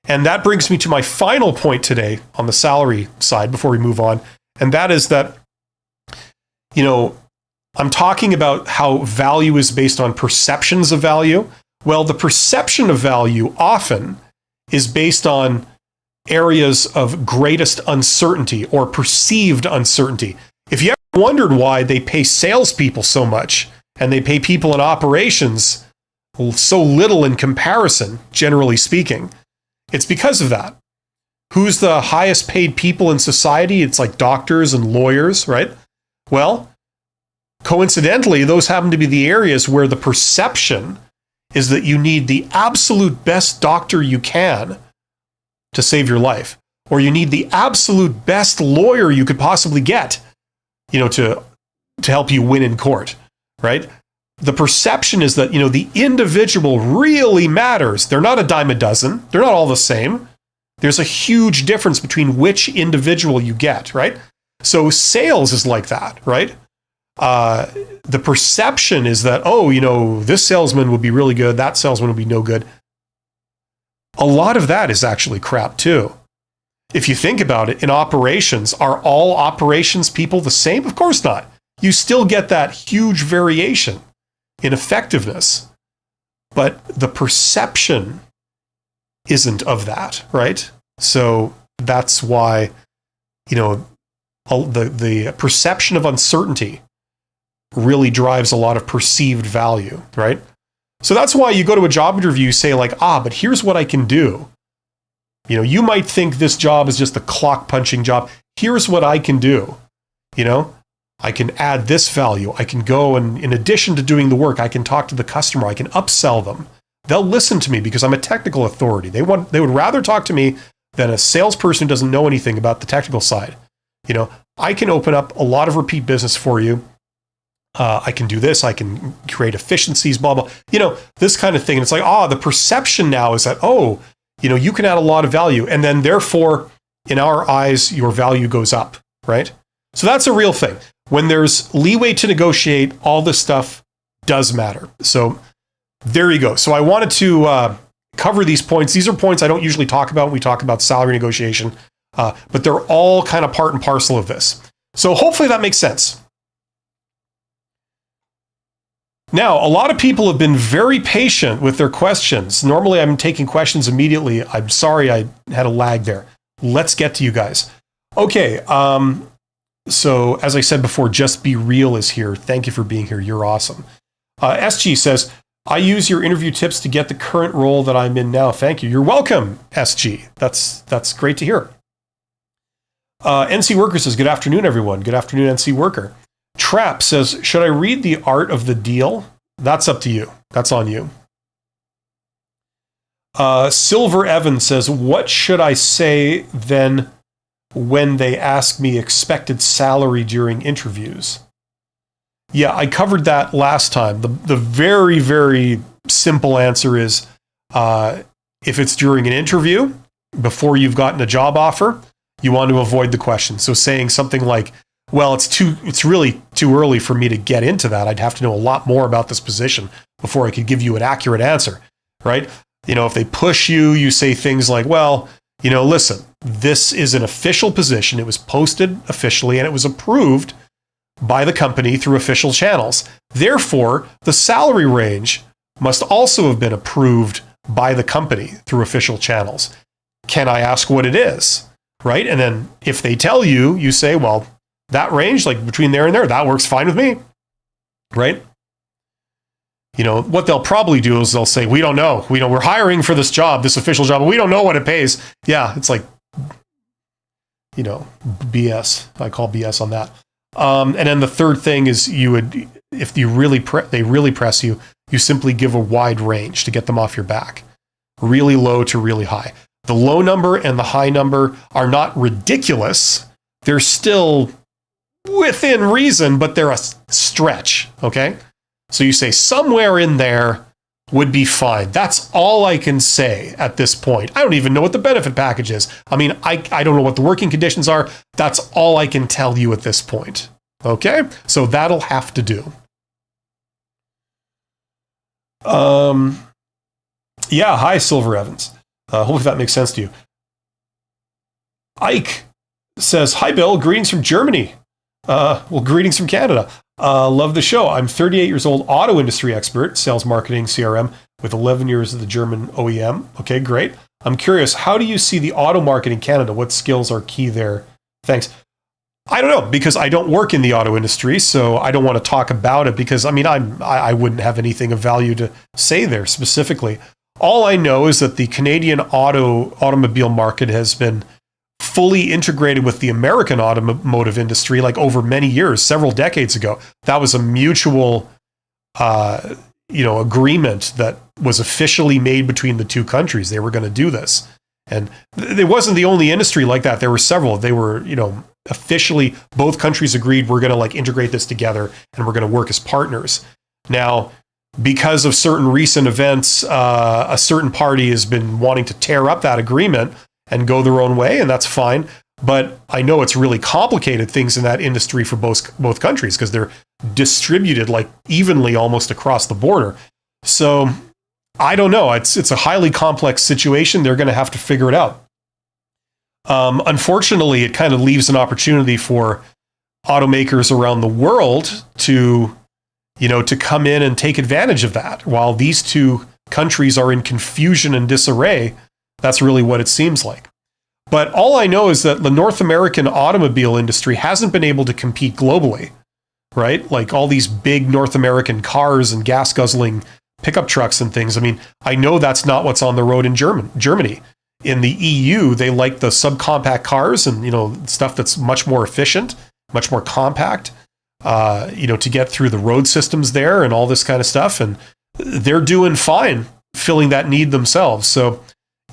And that brings me to my final point today on the salary side before we move on. And that is that, I'm talking about how value is based on perceptions of value. Well, the perception of value often is based on areas of greatest uncertainty or perceived uncertainty. If you ever wondered why they pay salespeople so much and they pay people in operations so little in comparison, generally speaking, it's because of that. Who's the highest paid people in society? It's like doctors and lawyers, right? Well, coincidentally, those happen to be the areas where the perception is that you need the absolute best doctor you can to save your life, or you need the absolute best lawyer you could possibly get, to help you win in court, right? The perception is that, the individual really matters. They're not a dime a dozen. They're not all the same. There's a huge difference between which individual you get, right? So sales is like that, right? The perception is that, this salesman would be really good. That salesman would be no good. A lot of that is actually crap too. If you think about it, in operations, are all operations people the same? Of course not. You still get that huge variation in effectiveness, but the perception isn't of that, right? So that's why, the perception of uncertainty really drives a lot of perceived value, right? So that's why you go to a job interview, you say but here's what I can do. You might think this job is just a clock punching job. Here's what I can do. I can add this value. I can go and in addition to doing the work, I can talk to the customer. I can upsell them. They'll listen to me because I'm a technical authority. They would rather talk to me than a salesperson who doesn't know anything about the technical side. I can open up a lot of repeat business for you. I can do this. I can create efficiencies, blah, blah, this kind of thing. And it's like, the perception now is that, you can add a lot of value. And then therefore, in our eyes, your value goes up, right? So that's a real thing. When there's leeway to negotiate, all this stuff does matter. So there you go. So I wanted to cover these points. These are points I don't usually talk about when we talk about salary negotiation, but they're all kind of part and parcel of this. So hopefully that makes sense. Now, a lot of people have been very patient with their questions. Normally, I'm taking questions immediately. I'm sorry I had a lag there. Let's get to you guys. Okay, so as I said before, Just Be Real is here. Thank you for being here. You're awesome. SG says, I use your interview tips to get the current role that I'm in now. Thank you. You're welcome, SG. That's great to hear. NC Worker says, good afternoon, everyone. Good afternoon, NC Worker. Trap says, should I read The Art of the Deal? That's up to you. That's on you. Silver Evan says, what should I say then when they ask me expected salary during interviews? Yeah, I covered that last time. The very, very simple answer is if it's during an interview, before you've gotten a job offer, you want to avoid the question. So saying something like, well, it's really too early for me to get into that. I'd have to know a lot more about this position before I could give you an accurate answer, right? If they push you, you say things like, well, listen, this is an official position. It was posted officially and it was approved by the company through official channels. Therefore, the salary range must also have been approved by the company through official channels. Can I ask what it is? Right? And then if they tell you, you say, well, that range, like between there and there, that works fine with me. Right? What they'll probably do is they'll say, we don't know. We're hiring for this job, this official job, but we don't know what it pays. Yeah, it's like, BS. I call BS on that. And then the third thing is if they really press you, you simply give a wide range to get them off your back. Really low to really high. The low number and the high number are not ridiculous. They're still within reason, but they're a stretch, okay? So you say somewhere in there would be fine. That's all I can say at this point. I don't even know what the benefit package is. I mean, I don't know what the working conditions are. That's all I can tell you at this point, okay? So that'll have to do. Yeah, hi, Silver Evans. Hopefully that makes sense to you. Ike says, hi, Bill. Greetings from Germany. Well, greetings from Canada. Love the show. I'm 38 years old, auto industry expert, sales marketing, CRM, with 11 years of the German OEM. Okay, great. I'm curious, how do you see the auto market in Canada? What skills are key there? Thanks. I don't know, because I don't work in the auto industry, so I don't want to talk about it because, I wouldn't have anything of value to say there specifically. All I know is that the Canadian automobile market has been fully integrated with the American automotive industry like over many years, several decades ago. That was a mutual agreement that was officially made between the two countries. They were going to do this. And it wasn't the only industry like that. There were several. They were, officially both countries agreed we're going to integrate this together and we're going to work as partners. Now, because of certain recent events, a certain party has been wanting to tear up that agreement and go their own way, and that's fine. But I know it's really complicated things in that industry for both countries because they're distributed like evenly almost across the border. So I don't know. It's a highly complex situation. They're going to have to figure it out. Unfortunately, it kind of leaves an opportunity for automakers around the world to come in and take advantage of that. While these two countries are in confusion and disarray, that's really what it seems like. But all I know is that the North American automobile industry hasn't been able to compete globally, right? Like all these big North American cars and gas guzzling pickup trucks and things. I know that's not what's on the road in Germany. In the EU, they like the subcompact cars and, stuff that's much more efficient, much more compact, to get through the road systems there and all this kind of stuff. And they're doing fine filling that need themselves. So,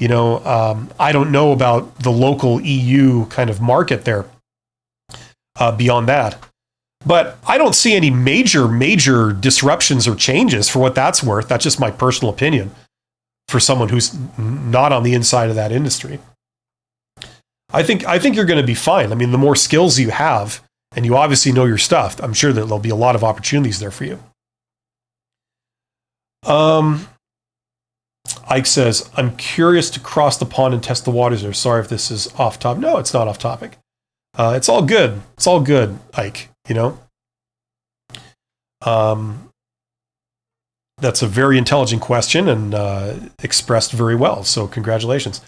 I don't know about the local EU kind of market there beyond that. But I don't see any major disruptions or changes for what that's worth. That's just my personal opinion for someone who's not on the inside of that industry. I think you're going to be fine. The more skills you have, and you obviously know your stuff, I'm sure that there'll be a lot of opportunities there for you. Ike says, I'm curious to cross the pond and test the waters there. Sorry if this is off topic. No, it's not off topic. It's all good. It's all good, Ike, That's a very intelligent question and expressed very well. So congratulations.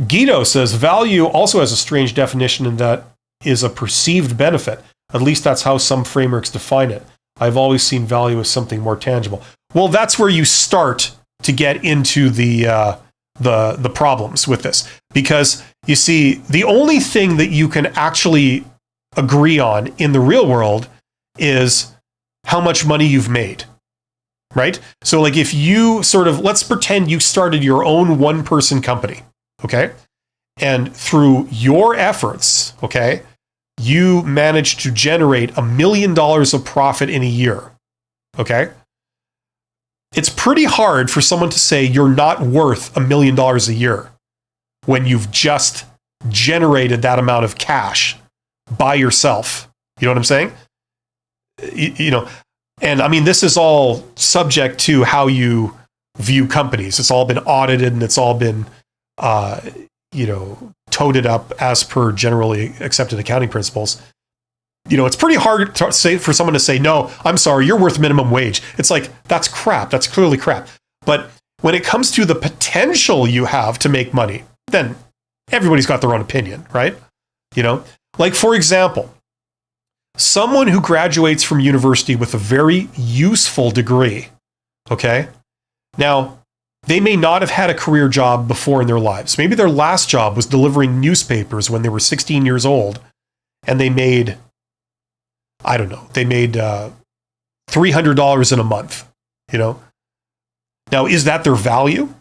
Guido says value also has a strange definition in that is a perceived benefit. At least that's how some frameworks define it. I've always seen value as something more tangible. Well, that's where you start to get into the problems with this, because you see, the only thing that you can actually agree on in the real world is how much money you've made, right? So like if you sort of, let's pretend you started your own one-person company, okay? And through your efforts, okay, you managed to generate $1 million of profit in a year, okay? It's pretty hard for someone to say you're not worth $1 million a year when you've just generated that amount of cash by yourself. You know what I'm saying? You know, and I mean, this is all subject to how you view companies. It's all been audited and it's all been, toted up as per generally accepted accounting principles. You know, it's pretty hard to say for someone to say, no, I'm sorry, you're worth minimum wage. It's like, that's crap. That's clearly crap. But when it comes to the potential you have to make money, then everybody's got their own opinion, right? You know, like for example, someone who graduates from university with a very useful degree, okay? Now, they may not have had a career job before in their lives. Maybe their last job was delivering newspapers when they were 16 years old, and they made, I don't know, they made $300 in a month, you know? Now, is that their value?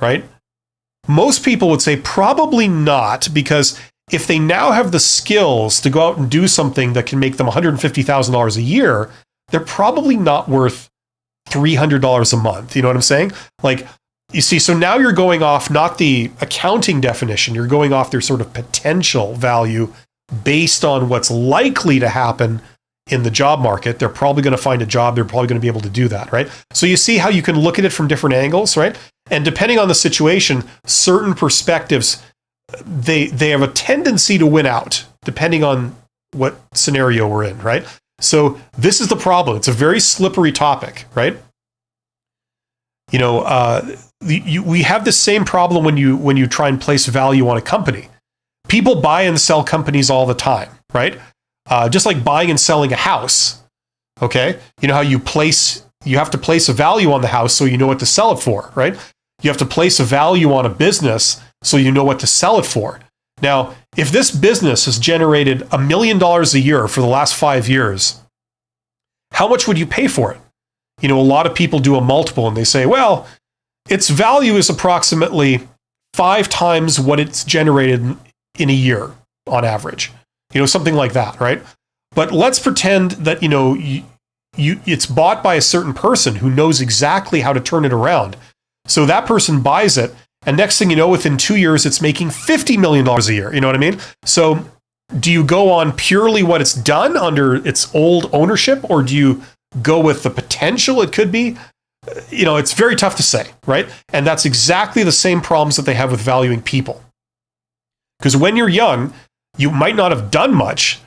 Right? Most people would say probably not, because if they now have the skills to go out and do something that can make them $150,000 a year, they're probably not worth $300 a month. You know what I'm saying? Like, you see, so now you're going off not the accounting definition, you're going off their sort of potential value based on what's likely to happen in the job market. They're probably going to find a job. They're probably going to be able to do that, right? So you see how you can look at it from different angles, right? And depending on the situation, certain perspectives, they have a tendency to win out, depending on what scenario we're in, right? So this is the problem. It's a very slippery topic, right? You know, we have the same problem when you try and place value on a company. People buy and sell companies all the time, right? Just like buying and selling a house, okay? You know how you have to place a value on the house so you know what to sell it for, right? You have to place a value on a business so you know what to sell it for. Now, if this business has generated $1 million a year for the last 5 years, how much would you pay for it? You know, a lot of people do a multiple and they say, well, its value is approximately 5 times what it's generated in a year on average. You know, something like that, right? But let's pretend that, you know, it's bought by a certain person who knows exactly how to turn it around. So that person buys it, and next thing you know, within 2 years, it's making $50 million a year. You know what I mean? So do you go on purely what it's done under its old ownership, or do you go with the potential it could be? You know, it's very tough to say, right? And that's exactly the same problems that they have with valuing people. Because when you're young, you might not have done much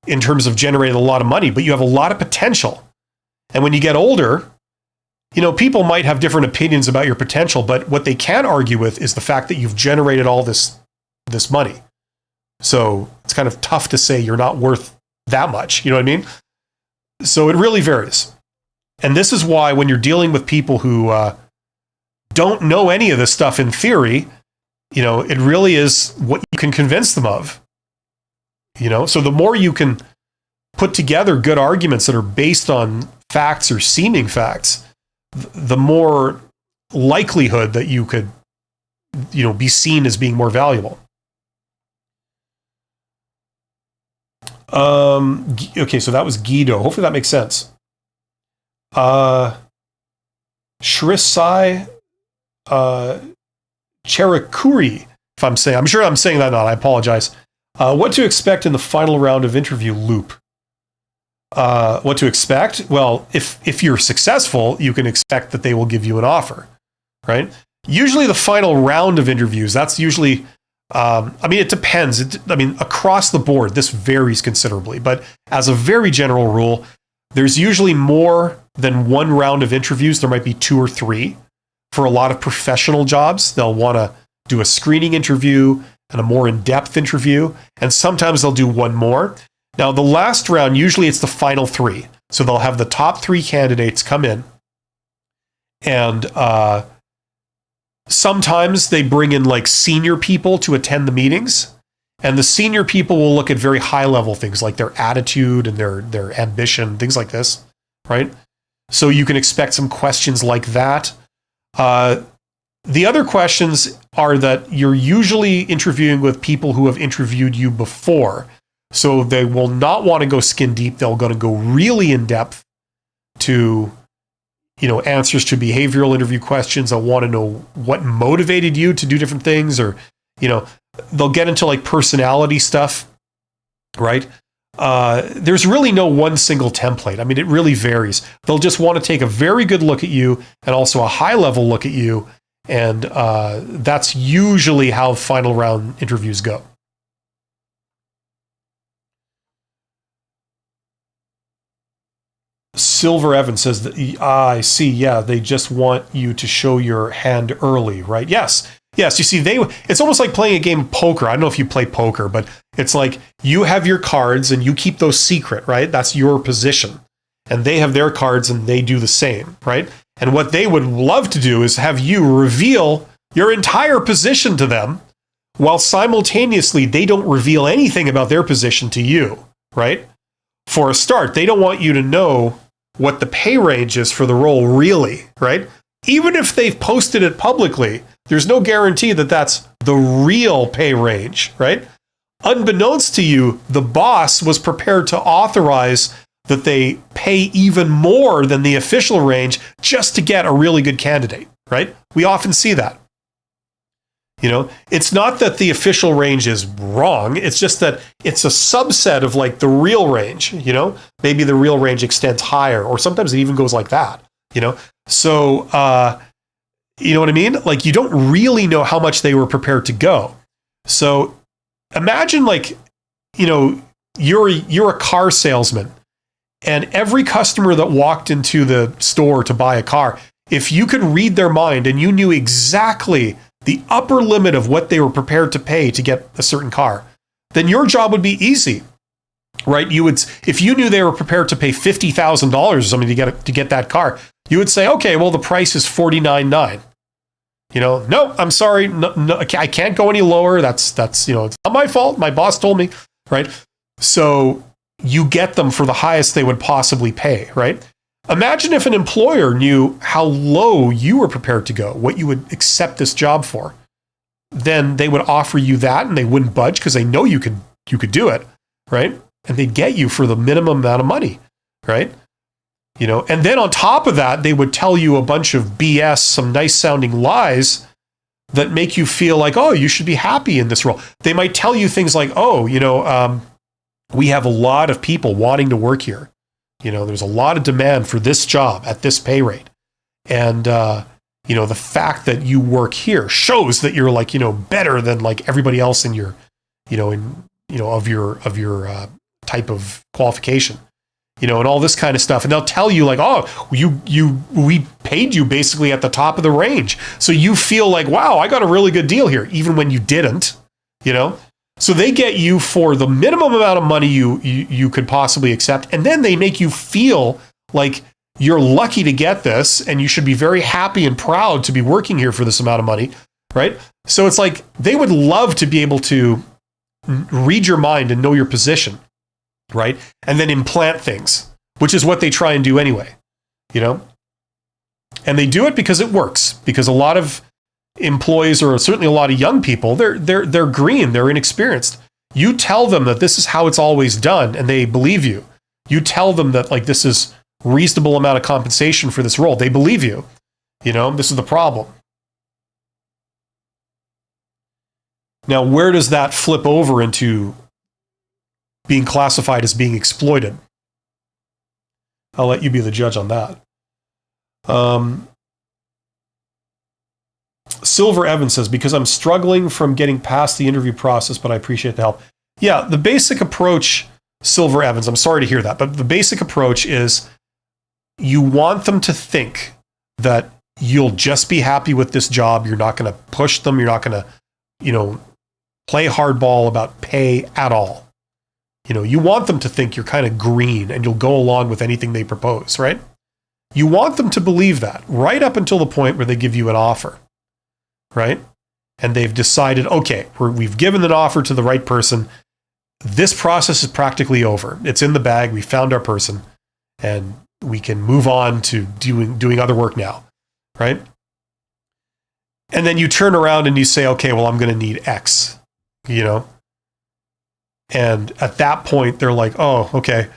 in terms of generating a lot of money, but you have a lot of potential. And when you get older, you know, people might have different opinions about your potential, but what they can argue with is the fact that you've generated all this money. So it's kind of tough to say you're not worth that much. You know what I mean? So it really varies. And this is why when you're dealing with people who don't know any of this stuff in theory, you know, it really is what you can convince them of. You know, so the more you can put together good arguments that are based on facts or seeming facts, the more likelihood that you could, you know, be seen as being more valuable. Okay, so that was Guido. Hopefully that makes sense. Shrisai Cherakuri, if I'm sure I'm saying that not, I apologize. What to expect in the final round of interview loop? What to expect? Well, if you're successful, you can expect that they will give you an offer, right? Usually the final round of interviews, that's usually, I mean, it depends. Across the board, this varies considerably, but as a very general rule, there's usually more than one round of interviews. There might be 2 or 3. For a lot of professional jobs, they'll want to do a screening interview and a more in-depth interview, and sometimes they'll do one more. Now, the last round, usually it's the final 3. So they'll have the top 3 candidates come in, and sometimes they bring in like senior people to attend the meetings, and the senior people will look at very high-level things like their attitude and their ambition, things like this, right? So you can expect some questions like that. The other questions are that you're usually interviewing with people who have interviewed you before. So they will not want to go skin deep. They're going to go really in depth to, answers to behavioral interview questions. They'll want to know what motivated you to do different things, or, they'll get into like personality stuff, right? There's really no one single template. I mean, it really varies. They'll just want to take a very good look at you and also a high level look at you. And that's usually how final round interviews go. Silver Evans says that, I see, yeah, they just want you to show your hand early, right? Yes, you see, it's almost like playing a game of poker. I don't know if you play poker, but it's like you have your cards and you keep those secret, right? That's your position. And they have their cards and they do the same, right? And what they would love to do is have you reveal your entire position to them, while simultaneously they don't reveal anything about their position to you, right? For a start, they don't want you to know what the pay range is for the role really, right? Even if they've posted it publicly, there's no guarantee that that's the real pay range, right? Unbeknownst to you, the boss was prepared to authorize that they pay even more than the official range just to get a really good candidate, right? We often see that. It's not that the official range is wrong. It's just that it's a subset of like the real range, maybe the real range extends higher, or sometimes it even goes like that, So, you know what I mean? Like, you don't really know how much they were prepared to go. So imagine like, you're a car salesman, and every customer that walked into the store to buy a car, if you could read their mind and you knew exactly the upper limit of what they were prepared to pay to get a certain car, then your job would be easy, right? If you knew they were prepared to pay $50,000 or something to get that car, you would say, okay, well, the price is $49,900. No, I'm sorry, no, I can't go any lower. That's it's not my fault. My boss told me, right? So you get them for the highest they would possibly pay, right? Imagine if an employer knew how low you were prepared to go, what you would accept this job for. Then they would offer you that, and they wouldn't budge because they know you could do it, right? And they'd get you for the minimum amount of money, right? And then on top of that, they would tell you a bunch of BS, some nice sounding lies that make you feel like, oh, you should be happy in this role. They might tell you things like, oh, we have a lot of people wanting to work here. There's a lot of demand for this job at this pay rate. And, the fact that you work here shows that you're like, better than like everybody else in your, of your type of qualification, and all this kind of stuff. And they'll tell you like, oh, we paid you basically at the top of the range. So you feel like, wow, I got a really good deal here, even when you didn't, So they get you for the minimum amount of money you could possibly accept, and then they make you feel like you're lucky to get this, and you should be very happy and proud to be working here for this amount of money, right? So it's like they would love to be able to read your mind and know your position, right? And then implant things, which is what they try and do anyway, And they do it because it works, because a lot of employees, or certainly a lot of young people, they're green, they're inexperienced. You tell them that this is how it's always done, and they believe you. You tell them that like this is reasonable amount of compensation for this role, they believe you. This is the problem. Now, where does that flip over into being classified as being exploited? I'll let you be the judge on that. Silver Evans says, because I'm struggling from getting past the interview process, but I appreciate the help. Yeah, the basic approach, Silver Evans, I'm sorry to hear that, but the basic approach is you want them to think that you'll just be happy with this job. You're not going to push them. You're not going to, play hardball about pay at all. You want them to think you're kind of green and you'll go along with anything they propose, right? You want them to believe that right up until the point where they give you an offer, right? And they've decided, okay, we've given an offer to the right person. This process is practically over. It's in the bag. We found our person and we can move on to doing other work now, right? And then you turn around and you say, okay, well, I'm going to need X, And at that point, they're like, oh, okay.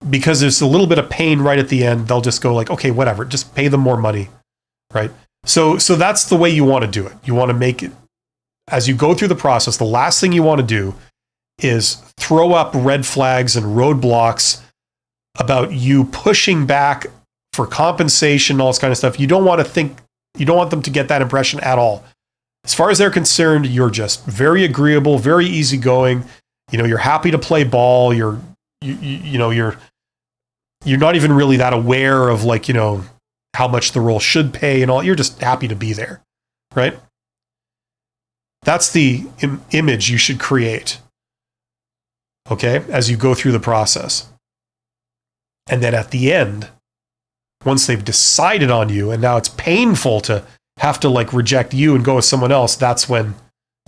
Because there's a little bit of pain right at the end, they'll just go like, okay, whatever, just pay them more money, right? So that's the way you want to do it. You want to make it, as you go through the process, the last thing you want to do is throw up red flags and roadblocks about you pushing back for compensation, all this kind of stuff. You don't want them to get that impression at all. As far as they're concerned, you're just very agreeable, very easygoing. You're happy to play ball. You're not even really that aware of how much the role should pay and all. You're just happy to be there, right? That's the image you should create, okay, as you go through the process. And then at the end, once they've decided on you and now it's painful to have to reject you and go with someone else, that's when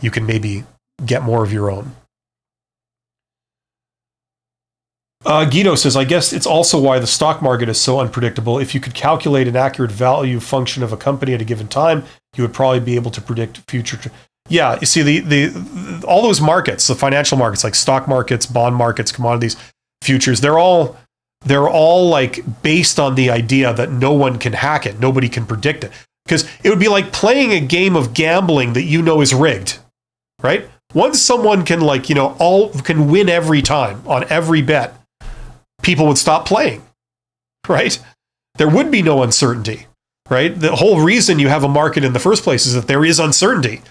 you can maybe get more of your own. Guido says, I guess it's also why the stock market is so unpredictable. If you could calculate an accurate value function of a company at a given time, you would probably be able to predict future. Yeah, you see, the all those markets, the financial markets, like stock markets, bond markets, commodities, futures, they're all based on the idea that no one can hack it. Nobody can predict it. Because it would be like playing a game of gambling that is rigged, right? Once someone can can win every time on every bet, people would stop playing, right? There would be no uncertainty, right? The whole reason you have a market in the first place is that there is uncertainty,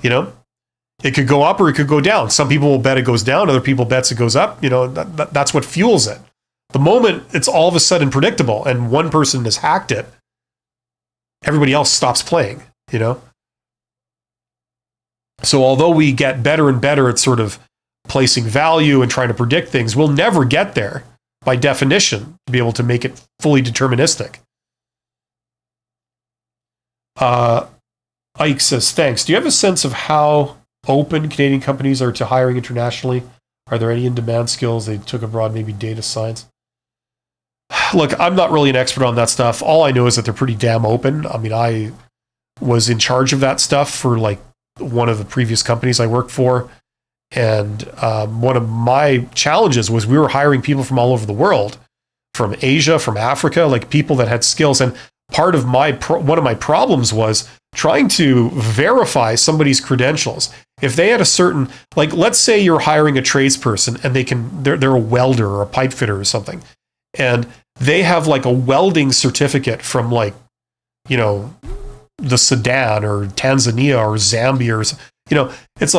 It could go up or it could go down. Some people will bet it goes down, other people bets it goes up. That's what fuels it. The moment it's all of a sudden predictable and one person has hacked it, everybody else stops playing, So although we get better and better at sort of placing value and trying to predict things, we'll never get there by definition to be able to make it fully deterministic. Ike says, thanks. Do you have a sense of how open Canadian companies are to hiring internationally? Are there any in-demand skills they took abroad, maybe data science? Look, I'm not really an expert on that stuff. All I know is that they're pretty damn open. I mean, I was in charge of that stuff for one of the previous companies I worked for. And one of my challenges was we were hiring people from all over the world, from Asia, from Africa, people that had skills. And part of one of my problems was trying to verify somebody's credentials. If they had a certain, let's say you're hiring a tradesperson and they're a welder or a pipe fitter or something, and they have a welding certificate from the Sudan or Tanzania or Zambia or, it's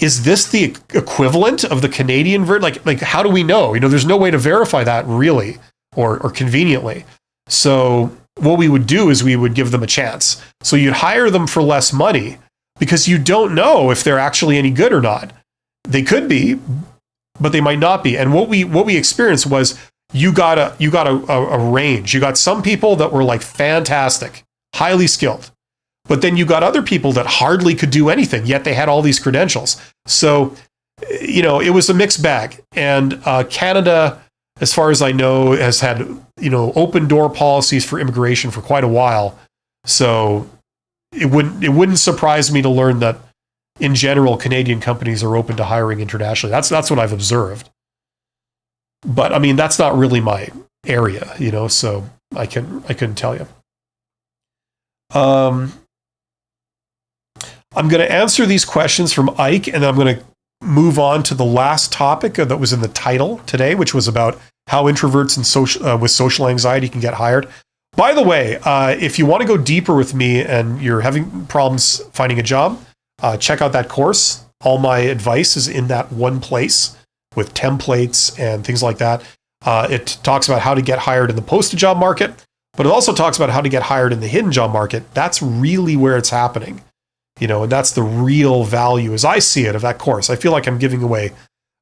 is this the equivalent of the Canadian how do we know? There's no way to verify that really or conveniently. So what we would do is we would give them a chance. So you'd hire them for less money because you don't know if they're actually any good or not. They could be, but they might not be. And what we experienced was you got a range. You got some people that were fantastic, highly skilled. But then you got other people that hardly could do anything, yet they had all these credentials. So, it was a mixed bag. And Canada, as far as I know, has had, open door policies for immigration for quite a while. So it wouldn't surprise me to learn that in general, Canadian companies are open to hiring internationally. That's what I've observed. But I mean, that's not really my area, so I couldn't tell you. I'm going to answer these questions from Ike, and then I'm going to move on to the last topic that was in the title today, which was about how introverts and with social anxiety can get hired. By the way, if you want to go deeper with me and you're having problems finding a job, check out that course. All my advice is in that one place with templates and things like that. It talks about how to get hired in the posted job market, but it also talks about how to get hired in the hidden job market. That's really where it's happening, and that's the real value as I see it of that course. I feel like I'm giving away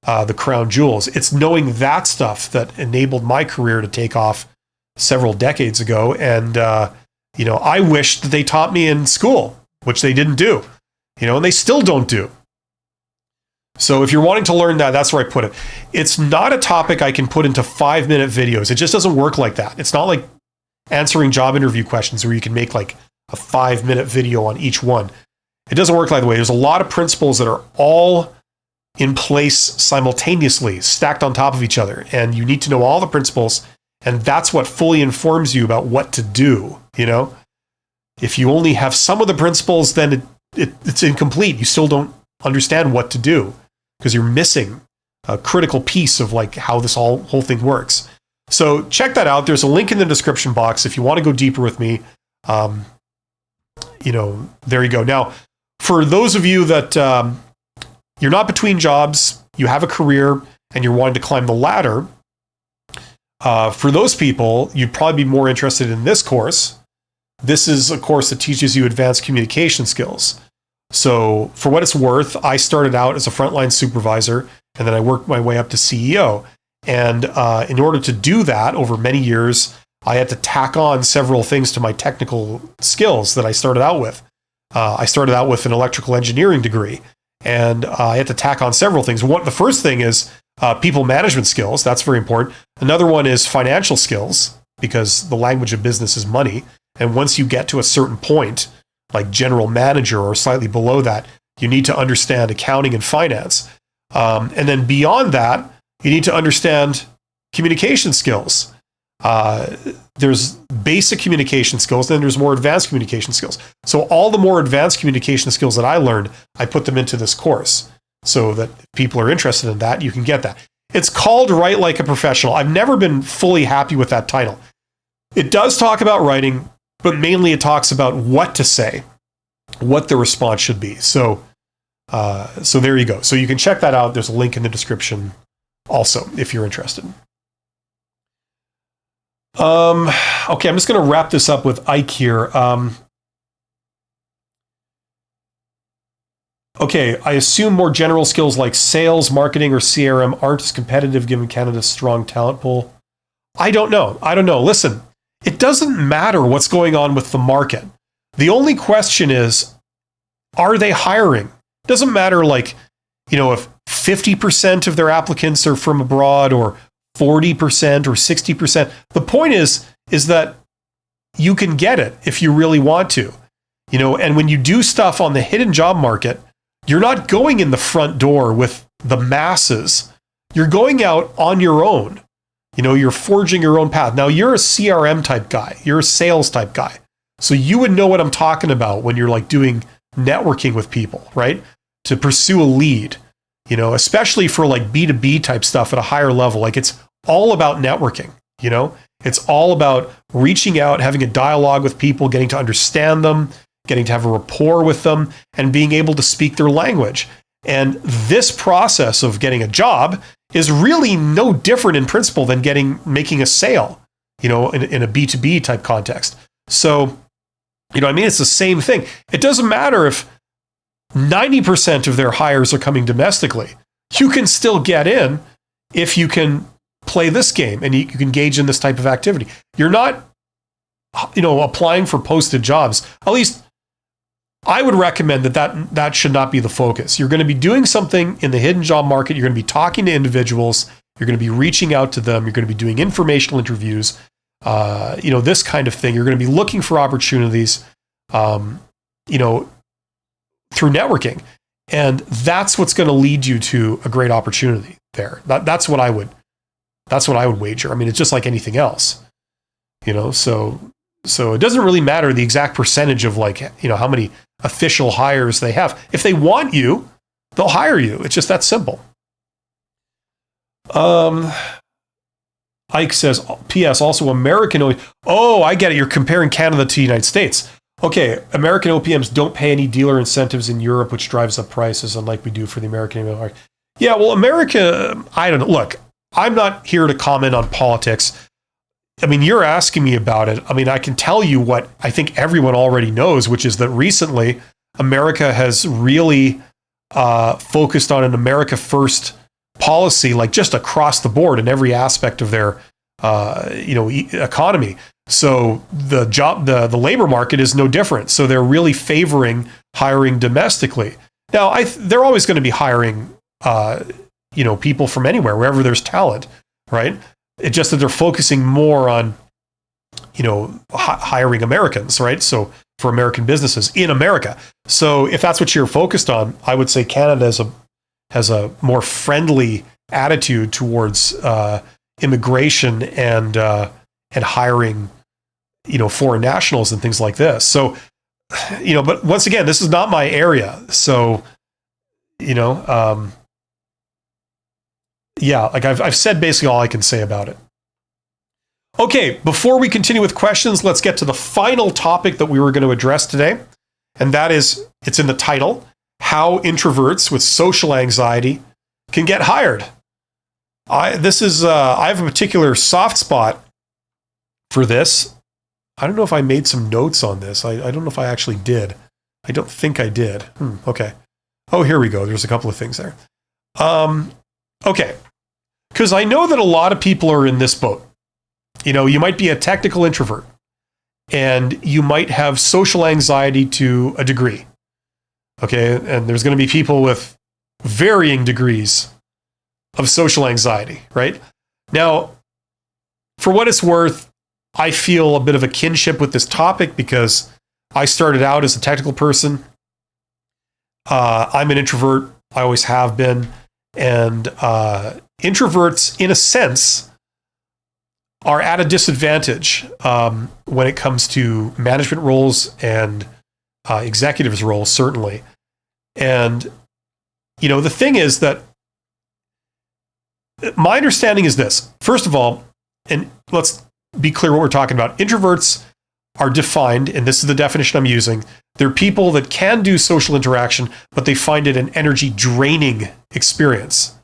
the crown jewels. It's knowing that stuff that enabled my career to take off several decades ago. And, I wish that they taught me in school, which they didn't do, and they still don't do. So if you're wanting to learn that, that's where I put it. It's not a topic I can put into 5-minute videos. It just doesn't work like that. It's not like answering job interview questions where you can make like a 5-minute video on each one. It doesn't work like that way. There's a lot of principles that are all in place simultaneously, stacked on top of each other. And you need to know all the principles. And that's what fully informs you about what to do. If you only have some of the principles, then it's incomplete. You still don't understand what to do because you're missing a critical piece of like how this whole thing works. So check that out. There's a link in the description box if you want to go deeper with me. There you go. Now, for those of you that you're not between jobs, you have a career, and you're wanting to climb the ladder, for those people, you'd probably be more interested in this course. This is a course that teaches you advanced communication skills. So for what it's worth, I started out as a frontline supervisor, and then I worked my way up to CEO. And in order to do that over many years, I had to tack on several things to my technical skills that I started out with. I started out with an electrical engineering degree, and I had to tack on several things. The first thing is people management skills. That's very important. Another one is financial skills, because the language of business is money. And once you get to a certain point, like general manager or slightly below that, you need to understand accounting and finance. And then beyond that, you need to understand communication skills. There's basic communication skills, then there's more advanced communication skills. So all the more advanced communication skills that I learned, I put them into this course so that if people are interested in that, you can get that. It's called Write Like a Professional. I've never been fully happy with that title. It does talk about writing, but mainly it talks about what to say, what the response should be. So there you go. So you can check that out. There's a link in the description also, if you're interested. Okay, I'm just going to wrap this up with Ike here. Okay, I assume more general skills like sales, marketing, or CRM aren't as competitive given Canada's strong talent pool. I don't know. Listen, it doesn't matter what's going on with the market. The only question is, are they hiring? It doesn't matter if 50% of their applicants are from abroad or 40% or 60%. The point is that you can get it if you really want to, and when you do stuff on the hidden job market, you're not going in the front door with the masses. You're going out on your own. You're forging your own path. Now, you're a CRM type guy. You're a sales type guy. So you would know what I'm talking about when you're doing networking with people, right? To pursue a lead, especially for B2B type stuff at a higher level. It's all about networking, It's all about reaching out, having a dialogue with people, getting to understand them, getting to have a rapport with them, and being able to speak their language. And this process of getting a job is really no different in principle than making a sale, in a B2B type context. So, it's the same thing. It doesn't matter if 90% of their hires are coming domestically. You can still get in if you can play this game and you can engage in this type of activity. You're not, applying for posted jobs. At least I would recommend that should not be the focus. You're going to be doing something in the hidden job market. You're going to be talking to individuals. You're going to be reaching out to them. You're going to be doing informational interviews, this kind of thing. You're going to be looking for opportunities, through networking. And that's what's going to lead you to a great opportunity there. That's what I would wager. It's just like anything else, so it doesn't really matter the exact percentage of how many official hires they have. If they want you, they'll hire you. It's just that simple. Ike says, P.S. also American. Oh, I get it. You're comparing Canada to the United States. Okay, American OPMs don't pay any dealer incentives in Europe, which drives up prices, unlike we do for the American market. Yeah, well, America, I don't know. Look, I'm not here to comment on politics. I mean, you're asking me about it. I mean, I can tell you what I think everyone already knows, which is that recently America has really focused on an America First policy, like just across the board in every aspect of their economy. So the labor market is no different. So they're really favoring hiring domestically. Now, they're always going to be hiring people from anywhere, wherever there's talent, right? It's just that they're focusing more on, hiring Americans, right? So for American businesses in America. So if that's what you're focused on, I would say Canada has a more friendly attitude towards immigration and hiring, foreign nationals and things like this. So, but once again, this is not my area. So, like I've said basically all I can say about it. Okay, before we continue with questions, let's get to the final topic that we were going to address today. And that is, it's in the title, How Introverts with Social Anxiety Can Get Hired. I have a particular soft spot for this. I don't know if I made some notes on this. I don't know if I actually did. I don't think I did. Okay. Oh, here we go. There's a couple of things there. Okay. Because I know that a lot of people are in this boat. You might be a technical introvert and you might have social anxiety to a degree. Okay. And there's going to be people with varying degrees of social anxiety, right? Now, for what it's worth, I feel a bit of a kinship with this topic because I started out as a technical person. I'm an introvert. I always have been. And introverts, in a sense, are at a disadvantage when it comes to management roles and executives roles, certainly. And, the thing is that my understanding is this. First of all, and let's be clear what we're talking about. Introverts are defined, and this is the definition I'm using. They're people that can do social interaction, but they find it an energy draining experience.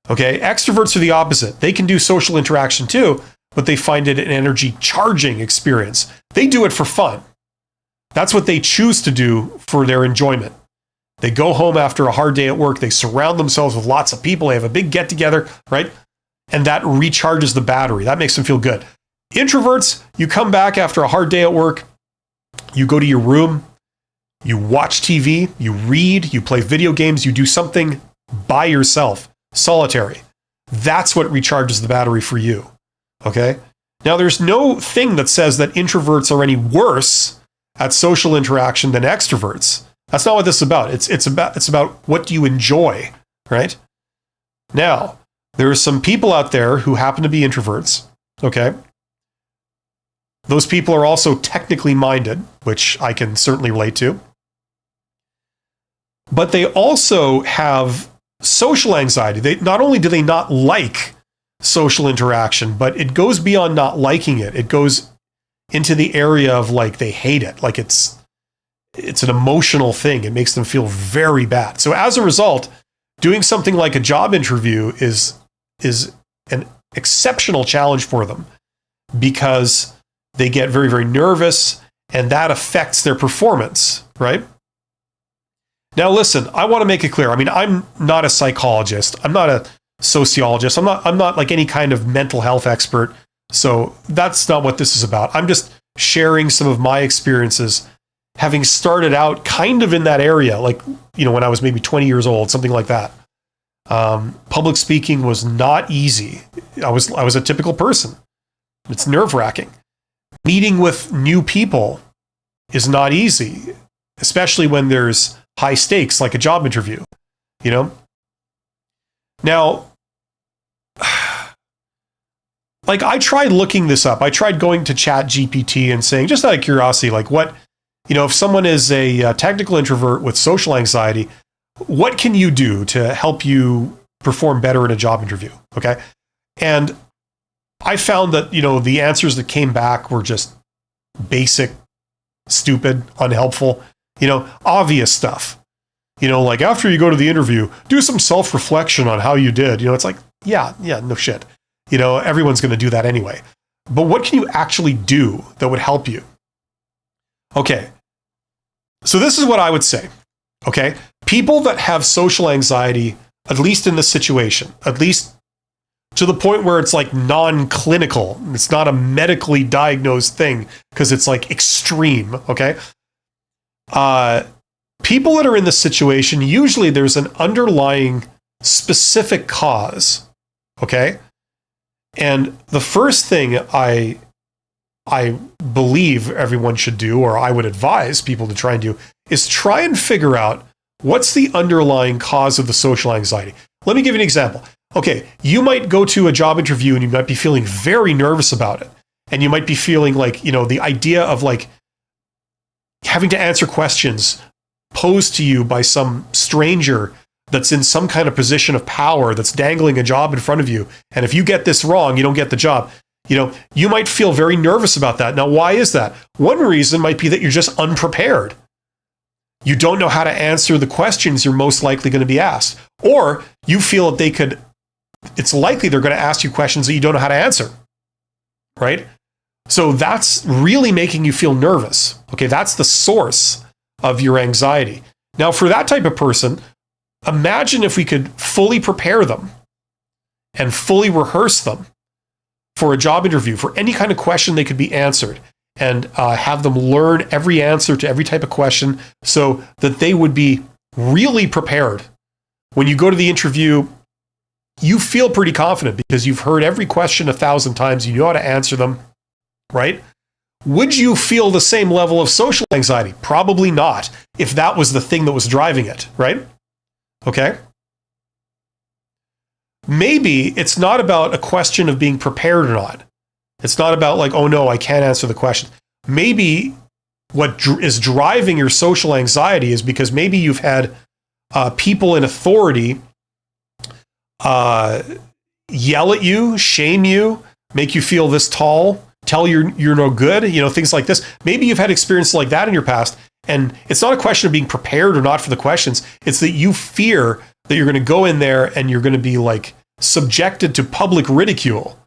Okay, extroverts are the opposite. They can do social interaction too, but they find it an energy charging experience. They do it for fun. That's what they choose to do for their enjoyment. They go home after a hard day at work. They surround themselves with lots of people. They have a big get together, right? And that recharges the battery. That makes them feel good. Introverts, you come back after a hard day at work. You go to your room. You watch TV. You read. You play video games. You do something by yourself. Solitary. That's what recharges the battery for you. Okay? Now, there's no thing that says that introverts are any worse at social interaction than extroverts. That's not what this is about. It's about what do you enjoy, right? Now, there are some people out there who happen to be introverts, okay? Those people are also technically minded, which I can certainly relate to. But they also have social anxiety. Not only do they not like social interaction, but it goes beyond not liking it. It goes into the area of like they hate it. Like it's an emotional thing. It makes them feel very bad. So as a result, doing something like a job interview is an exceptional challenge for them because they get very, very nervous and that affects their performance, right? Now, listen, I want to make it clear. I mean, I'm not a psychologist. I'm not a sociologist. I'm not like any kind of mental health expert. So that's not what this is about. I'm just sharing some of my experiences having started out kind of in that area, like, when I was maybe 20 years old, something like that. Public speaking was not easy. I was a typical person. It's nerve-wracking. Meeting with new people is not easy, especially when there's high stakes like a job interview, Now, like I tried looking this up. I tried going to ChatGPT and saying, just out of curiosity, like what, if someone is a technical introvert with social anxiety, what can you do to help you perform better in a job interview? Okay. And I found that, the answers that came back were just basic, stupid, unhelpful, obvious stuff. Like after you go to the interview, do some self-reflection on how you did. It's like, Yeah, no shit. Everyone's going to do that anyway. But what can you actually do that would help you? Okay. So this is what I would say. Okay. People that have social anxiety, at least in this situation, at least to the point where it's like non-clinical, it's not a medically diagnosed thing because it's like extreme. Okay. People that are in this situation, usually there's an underlying specific cause. Okay. And the first thing I believe everyone should do, or I would advise people to try and do, is try and figure out what's the underlying cause of the social anxiety. Let me give you an example. Okay, you might go to a job interview and you might be feeling very nervous about it. And you might be feeling like, the idea of like having to answer questions posed to you by some stranger that's in some kind of position of power, that's dangling a job in front of you. And if you get this wrong, you don't get the job. You might feel very nervous about that. Now, why is that? One reason might be that you're just unprepared. You don't know how to answer the questions you're most likely going to be asked. Or you feel that it's likely they're going to ask you questions that you don't know how to answer. Right? So that's really making you feel nervous. Okay, that's the source of your anxiety. Now, for that type of person, imagine if we could fully prepare them and fully rehearse them for a job interview, for any kind of question they could be answered, and have them learn every answer to every type of question so that they would be really prepared. When you go to the interview, you feel pretty confident because you've heard every question 1,000 times, you know how to answer them, right? Would you feel the same level of social anxiety? Probably not, if that was the thing that was driving it, right? Okay? Maybe it's not about a question of being prepared or not. It's not about like, oh no, I can't answer the question. Maybe what is driving your social anxiety is because maybe you've had people in authority yell at you, shame you, make you feel this tall, tell you're no good, things like this. Maybe you've had experiences like that in your past. And it's not a question of being prepared or not for the questions. It's that you fear that you're going to go in there and you're going to be like subjected to public ridicule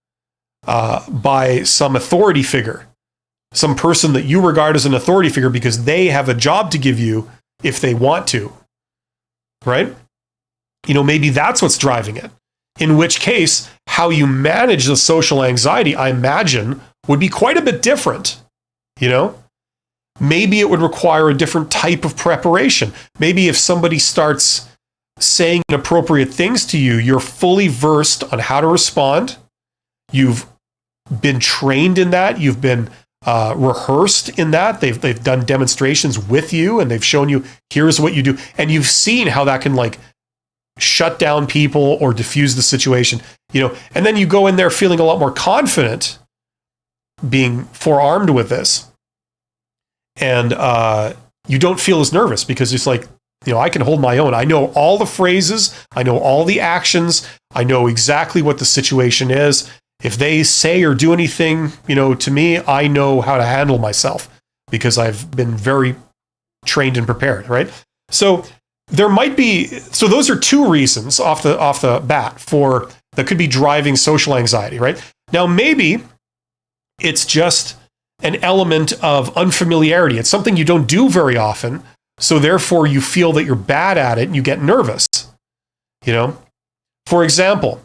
by some authority figure, some person that you regard as an authority figure because they have a job to give you if they want to, right? Maybe that's what's driving it. In which case, how you manage the social anxiety, I imagine, would be quite a bit different, Maybe it would require a different type of preparation. Maybe if somebody starts saying inappropriate things to you, you're fully versed on how to respond. You've been trained in that. You've been rehearsed in that. They've done demonstrations with you and they've shown you, here's what you do. And you've seen how that can like shut down people or diffuse the situation, and then you go in there feeling a lot more confident being forearmed with this. And you don't feel as nervous because it's like, I can hold my own. I know all the phrases. I know all the actions. I know exactly what the situation is. If they say or do anything, to me, I know how to handle myself because I've been very trained and prepared, right? So those are two reasons off the bat that could be driving social anxiety, right? Now, maybe it's just an element of unfamiliarity. It's something you don't do very often, so therefore you feel that you're bad at it and you get nervous. For example,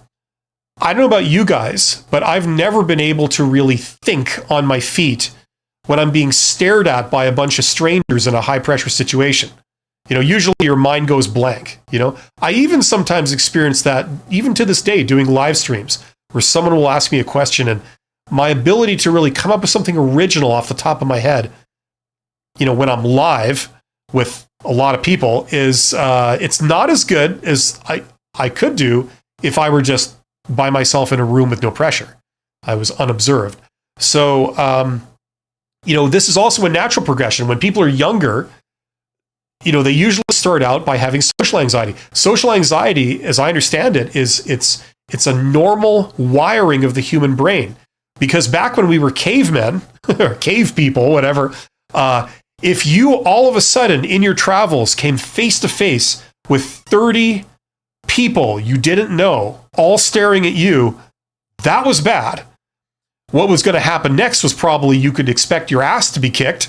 I don't know about you guys, but I've never been able to really think on my feet when I'm being stared at by a bunch of strangers in a high pressure situation. Usually your mind goes blank. I even sometimes experience that even to this day doing live streams where someone will ask me a question and my ability to really come up with something original off the top of my head, when I'm live with a lot of people is, it's not as good as I could do if I were just by myself in a room with no pressure. I was unobserved. So, this is also a natural progression. When people are younger, they usually start out by having social anxiety. Social anxiety, as I understand it, it's a normal wiring of the human brain. Because back when we were cavemen, or cave people, whatever, if you all of a sudden in your travels came face to face with 30 people you didn't know all staring at you, that was bad. What was going to happen next was probably you could expect your ass to be kicked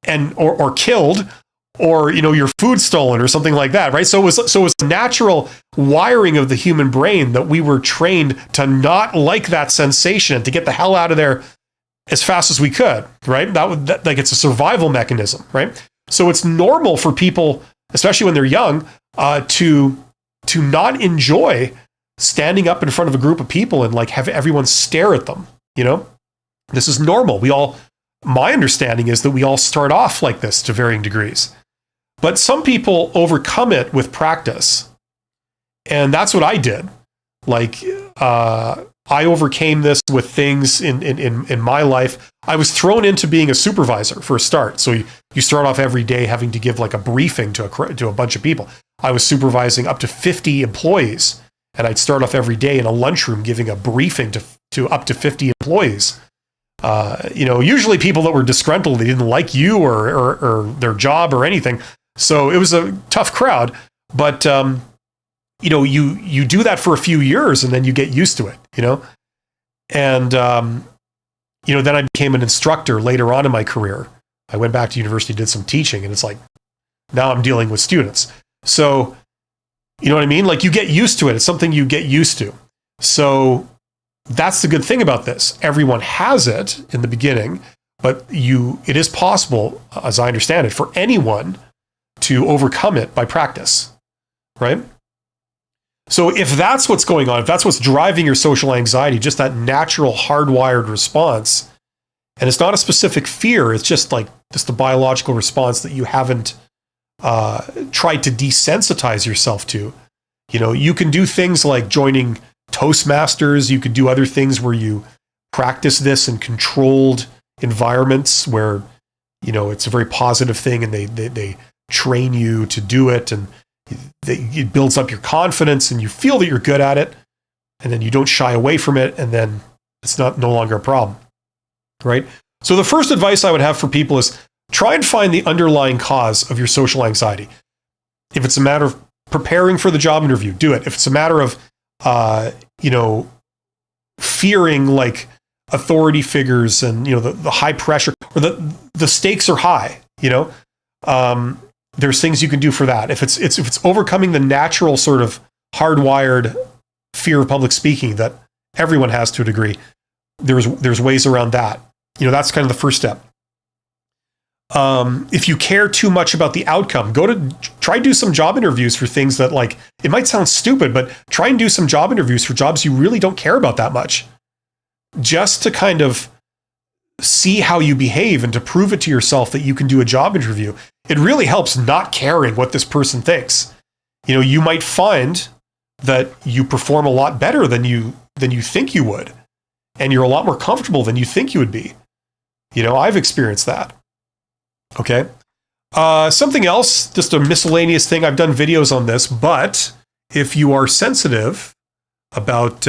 and or killed, or your food stolen or something like that, right? So it was a natural wiring of the human brain that we were trained to not like that sensation and to get the hell out of there as fast as we could, right? Like it's a survival mechanism, right? So it's normal for people, especially when they're young, to not enjoy standing up in front of a group of people and like have everyone stare at them. This is normal. My understanding is that we all start off like this to varying degrees, but some people overcome it with practice. And that's what I did. Like, I overcame this with things in my life. I was thrown into being a supervisor for a start. So you start off every day having to give like a briefing to a bunch of people. I was supervising up to 50 employees, and I'd start off every day in a lunchroom giving a briefing to up to 50 employees. Usually people that were disgruntled, they didn't like you or their job or anything. So it was a tough crowd, but you do that for a few years and then you get used to it, and then I became an instructor later on in my career. I went back to university, did some teaching, and it's like, now I'm dealing with students. So, you know what I mean? Like, you get used to it. It's something you get used to. So that's the good thing about this. Everyone has it in the beginning, but it is possible, as I understand it, for anyone to overcome it by practice, right? So if that's what's going on, if that's what's driving your social anxiety, just that natural hardwired response, and it's not a specific fear, it's just a biological response that you haven't tried to desensitize yourself to. You can do things like joining Toastmasters. You could do other things where you practice this in controlled environments where, it's a very positive thing, and they train you to do it, and it builds up your confidence, and you feel that you're good at it, and then you don't shy away from it, and then it's no longer a problem, right? So the first advice I would have for people is try and find the underlying cause of your social anxiety. If it's a matter of preparing for the job interview, do it. If it's a matter of fearing like authority figures and the high pressure, or the stakes are high, there's things you can do for that. If it's overcoming the natural sort of hardwired fear of public speaking that everyone has to a degree, there's ways around that. That's kind of the first step. If you care too much about the outcome, try do some job interviews for things that, like, it might sound stupid, but try and do some job interviews for jobs you really don't care about that much, just to kind of see how you behave and to prove it to yourself that you can do a job interview. It really helps not caring what this person thinks. You might find that you perform a lot better than you think you would, and you're a lot more comfortable than you think you would be. I've experienced that. Okay. Something else, just a miscellaneous thing. I've done videos on this, but if you are sensitive about,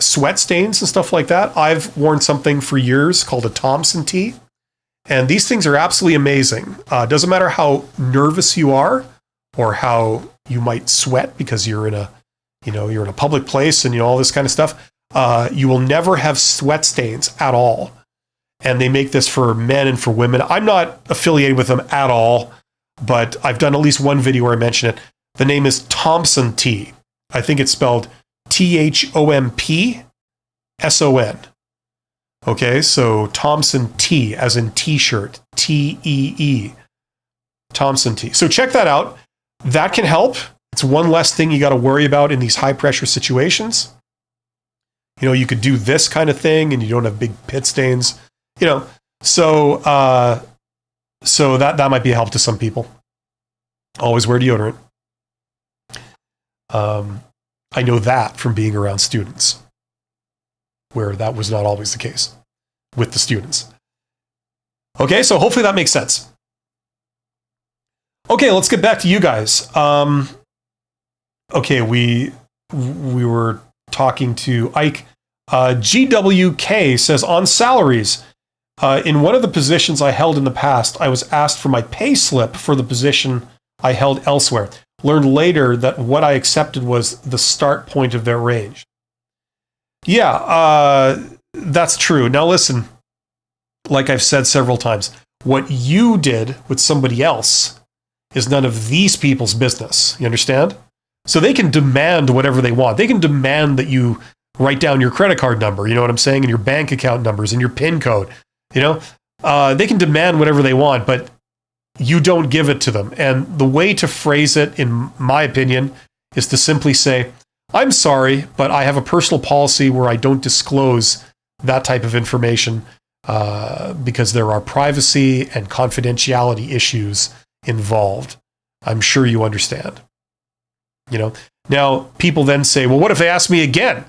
sweat stains and stuff like that, I've worn something for years called a Thompson tee. And these things are absolutely amazing. Doesn't matter how nervous you are or how you might sweat because you're in a public place and all this kind of stuff. You will never have sweat stains at all. And they make this for men and for women. I'm not affiliated with them at all, but I've done at least one video where I mention it. The name is Thompson tee. I think it's spelled THOMPSON. Okay, so Thompson tee, as in t-shirt, TEE. Thompson tee. So check that out. That can help. It's one less thing you got to worry about in these high pressure situations. You could do this kind of thing and you don't have big pit stains. So that might be a help to some people. Always wear deodorant. I know that from being around students, where that was not always the case with the students. Okay, so hopefully that makes sense. Okay, let's get back to you guys. Okay, we were talking to Ike. GWK says, on salaries, in one of the positions I held in the past, I was asked for my pay slip for the position I held elsewhere. learned later that what I accepted was the start point of their range. Yeah, that's true. Now listen, like I've said several times, what you did with somebody else is none of these people's business. You understand? So they can demand whatever they want. They can demand that you write down your credit card number, you know what I'm saying, and your bank account numbers and your PIN code. You know, they can demand whatever they want, but you don't give it to them. And the way to phrase it, in my opinion, is to simply say, I'm sorry, but I have a personal policy where I don't disclose that type of information because there are privacy and confidentiality issues involved. I'm sure you understand. You know, now people then say, well, what if they ask me again?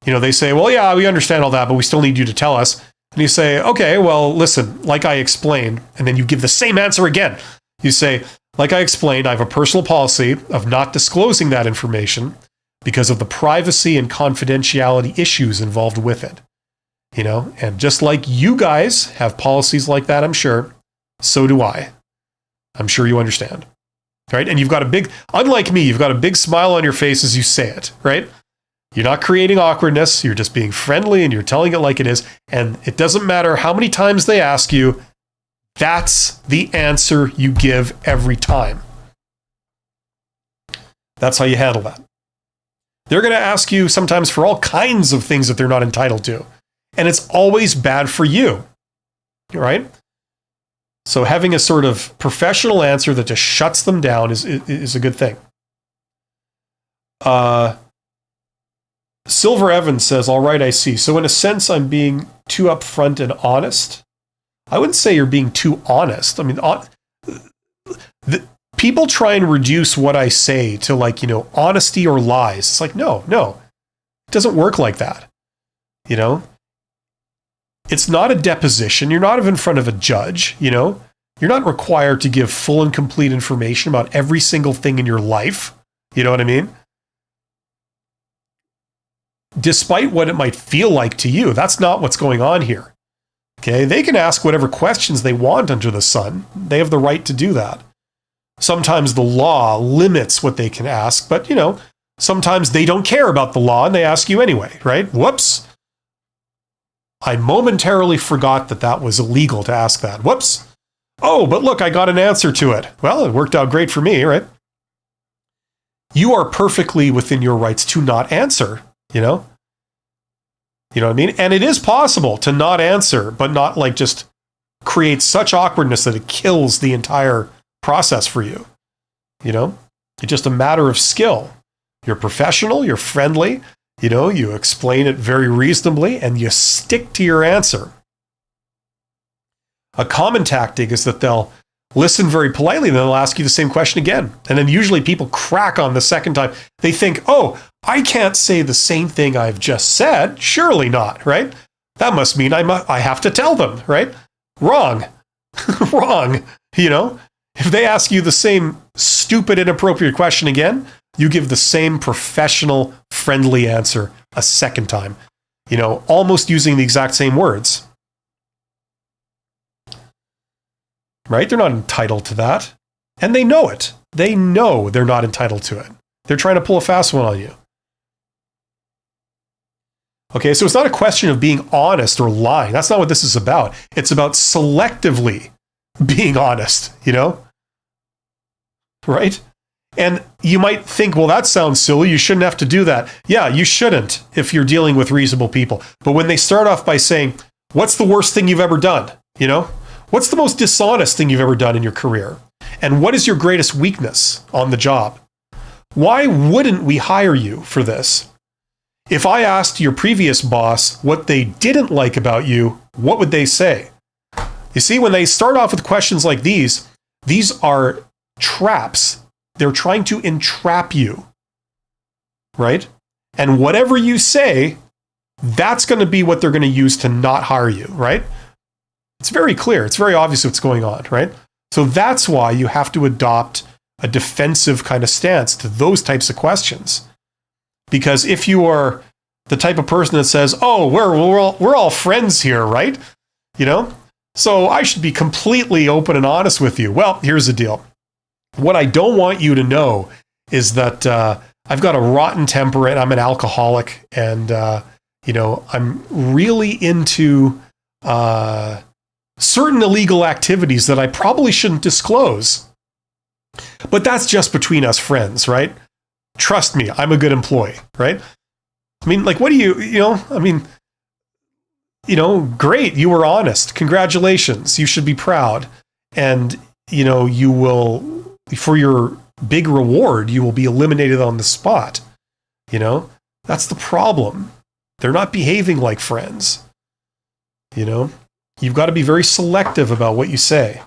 You know, they say, well, yeah, we understand all that, but we still need you to tell us. And you say, okay, well, listen, like I explained, and then you give the same answer again. You say, like I explained, I have a personal policy of not disclosing that information because of the privacy and confidentiality issues involved with it. You know, and just like you guys have policies like that, I'm sure, so do I. I'm sure you understand. Right? And you've got a big, unlike me, you've got a big smile on your face as you say it, right? You're not creating awkwardness. You're just being friendly and you're telling it like it is. And it doesn't matter how many times they ask you, that's the answer you give every time. That's how you handle that. They're going to ask you sometimes for all kinds of things that they're not entitled to. And it's always bad for you, right? So having a sort of professional answer that just shuts them down is a good thing. Silver Evans says, all right, I see. So in a sense, I'm being too upfront and honest. I wouldn't say you're being too honest. I mean, people try and reduce what I say to, like, you know, honesty or lies. It's like, no, it doesn't work like that. You know, it's not a deposition. You're not in front of a judge. You know, you're not required to give full and complete information about every single thing in your life. You know what I mean? Despite what it might feel like to you, that's not what's going on here. Okay, they can ask whatever questions they want under the sun. They have the right to do that. Sometimes the law limits what they can ask, but, you know, sometimes they don't care about the law and they ask you anyway, right? Whoops. I momentarily forgot that was illegal to ask that. Whoops. Oh, but look, I got an answer to it. Well, it worked out great for me, right? You are perfectly within your rights to not answer, you know? You know what I mean? And it is possible to not answer, but not like just create such awkwardness that it kills the entire process for you. You know? It's just a matter of skill. You're professional, you're friendly, you know, you explain it very reasonably, and you stick to your answer. A common tactic is that they'll listen very politely, and then they'll ask you the same question again. And then usually people crack on the second time. They think, oh, I can't say the same thing I've just said. Surely not, right? That must mean I have to tell them, right? Wrong. Wrong. You know, if they ask you the same stupid, inappropriate question again, you give the same professional, friendly answer a second time, you know, almost using the exact same words. Right? They're not entitled to that. And they know it. They know they're not entitled to it. They're trying to pull a fast one on you. Okay, so it's not a question of being honest or lying. That's not what this is about. It's about selectively being honest, you know? Right? And you might think, well, that sounds silly. You shouldn't have to do that. Yeah, you shouldn't if you're dealing with reasonable people. But when they start off by saying, what's the worst thing you've ever done? You know? What's the most dishonest thing you've ever done in your career? And what is your greatest weakness on the job? Why wouldn't we hire you for this? If I asked your previous boss what they didn't like about you, what would they say? You see, when they start off with questions like these are traps. They're trying to entrap you, right? And whatever you say, that's going to be what they're going to use to not hire you, right? It's very clear. It's very obvious what's going on, right? So that's why you have to adopt a defensive kind of stance to those types of questions. Because if you are the type of person that says, oh, we're all friends here, right? You know? So I should be completely open and honest with you. Well, here's the deal. What I don't want you to know is that I've got a rotten temper and I'm an alcoholic, and I'm really into certain illegal activities that I probably shouldn't disclose. But that's just between us friends, right? Trust me, I'm a good employee, right? I mean, like, what do great, you were honest. Congratulations. You should be proud. And, you will, for your big reward, you will be eliminated on the spot. That's the problem. They're not behaving like friends. You've got to be very selective about what you say.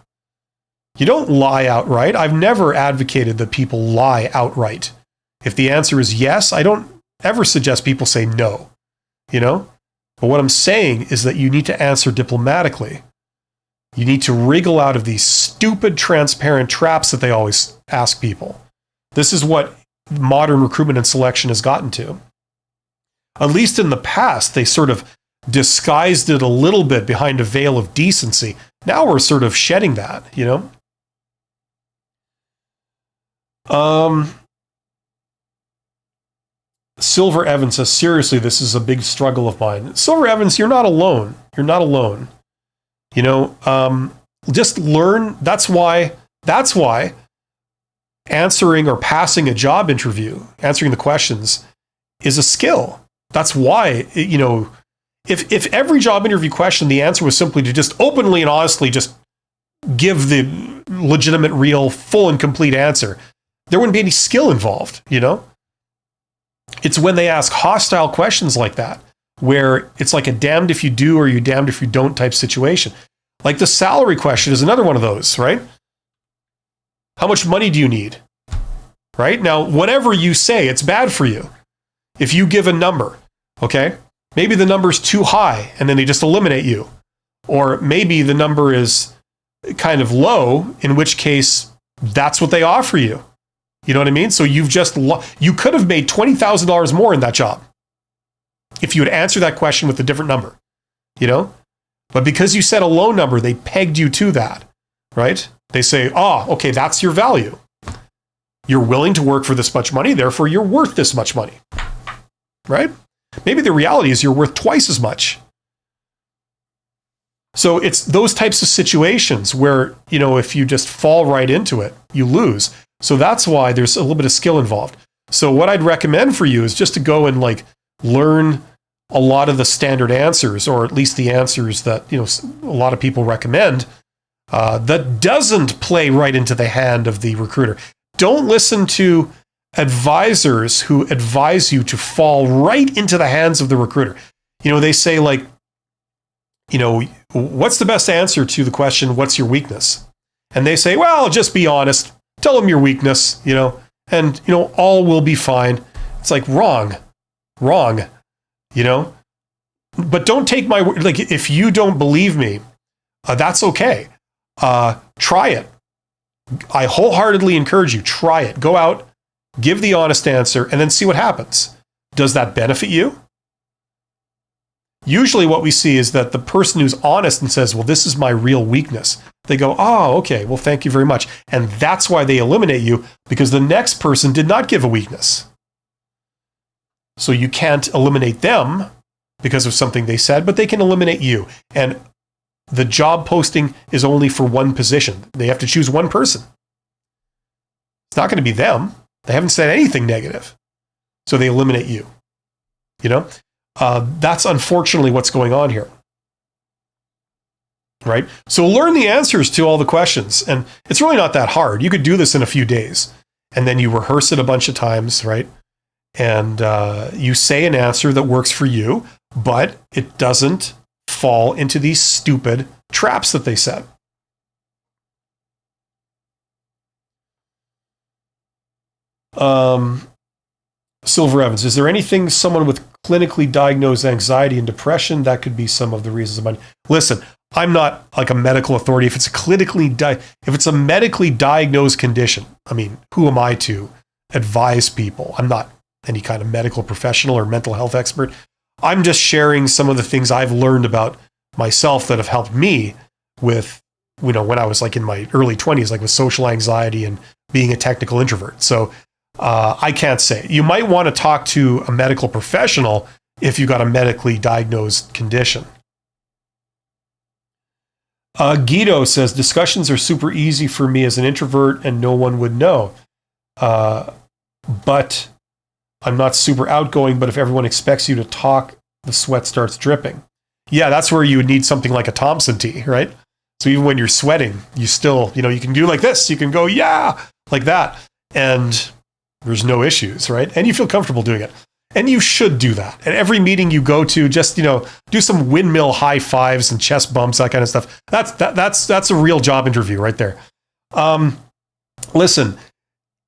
You don't lie outright. I've never advocated that people lie outright. If the answer is yes, I don't ever suggest people say no. But what I'm saying is that you need to answer diplomatically. You need to wriggle out of these stupid, transparent traps that they always ask people. This is what modern recruitment and selection has gotten to. At least in the past, they sort of disguised it a little bit behind a veil of decency. Now we're sort of shedding that, Silver Evans says, seriously, this is a big struggle of mine. Silver Evans, you're not alone. You're not alone. Just learn. That's why answering or passing a job interview, answering the questions, is a skill. That's why, if every job interview question, the answer was simply to just openly and honestly just give the legitimate, real, full and complete answer, there wouldn't be any skill involved, It's when they ask hostile questions like that, where it's like a damned if you do or you damned if you don't type situation. Like the salary question is another one of those, right? How much money do you need? Right? Now, whatever you say, it's bad for you. If you give a number, okay? Maybe the number's too high and then they just eliminate you. Or maybe the number is kind of low, in which case that's what they offer you. You know what I mean? So you could have made $20,000 more in that job if you had answered that question with a different number, But because you said a low number, they pegged you to that, right? They say, okay, that's your value. You're willing to work for this much money, therefore you're worth this much money, right? Maybe the reality is you're worth twice as much. So it's those types of situations where, if you just fall right into it, you lose. So that's why there's a little bit of skill involved. So what I'd recommend for you is just to go and learn a lot of the standard answers, or at least the answers that, a lot of people recommend, that doesn't play right into the hand of the recruiter. Don't listen to advisors who advise you to fall right into the hands of the recruiter. They say what's the best answer to the question, what's your weakness? And they say, well, just be honest. Tell them your weakness, and, all will be fine. It's like wrong, But don't take my word. If you don't believe me, that's okay. Try it. I wholeheartedly encourage you, try it. Go out, give the honest answer, and then see what happens. Does that benefit you? Usually what we see is that the person who's honest and says, well, this is my real weakness, they go, oh, okay, well, thank you very much. And that's why they eliminate you, because the next person did not give a weakness. So you can't eliminate them because of something they said, but they can eliminate you. And the job posting is only for one position. They have to choose one person. It's not going to be them. They haven't said anything negative. So they eliminate you. That's unfortunately what's going on here. Right? So learn the answers to all the questions. And it's really not that hard. You could do this in a few days. And then you rehearse it a bunch of times, right? And you say an answer that works for you, but it doesn't fall into these stupid traps that they set. Silver Evans, is there anything someone with clinically diagnosed anxiety and depression, that could be some of the reasons of mine? Listen, I'm not like a medical authority. If it's a medically diagnosed condition, who am I to advise people? I'm not any kind of medical professional or mental health expert. I'm just sharing some of the things I've learned about myself that have helped me with, when I was in my early 20s, with social anxiety and being a technical introvert. So I can't say. You might want to talk to a medical professional if you've got a medically diagnosed condition. Guido says, discussions are super easy for me as an introvert and no one would know. But I'm not super outgoing, but if everyone expects you to talk, the sweat starts dripping. Yeah, that's where you would need something like a Thompson tee, right? So even when you're sweating, you still, you can do like this. You can go, yeah, like that. And there's no issues, right? And you feel comfortable doing it. And you should do that. At every meeting you go to, just, do some windmill high fives and chest bumps, that kind of stuff. That's a real job interview right there. Listen,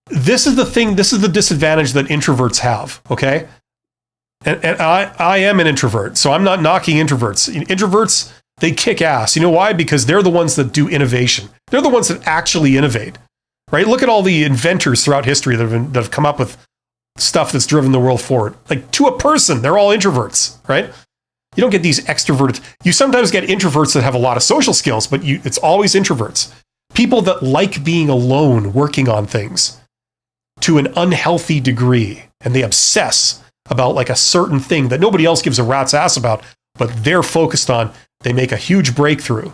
this is the thing, this is the disadvantage that introverts have, okay? And I am an introvert, so I'm not knocking introverts. Introverts, they kick ass. You know why? Because they're the ones that do innovation. They're the ones that actually innovate, right? Look at all the inventors throughout history that have come up with stuff that's driven the world forward. Like, to a person, they're all introverts, right? You don't get these extroverted. You sometimes get introverts that have a lot of social skills, but it's always introverts. People that like being alone, working on things to an unhealthy degree, and they obsess about like a certain thing that nobody else gives a rat's ass about, but they're focused on. They make a huge breakthrough,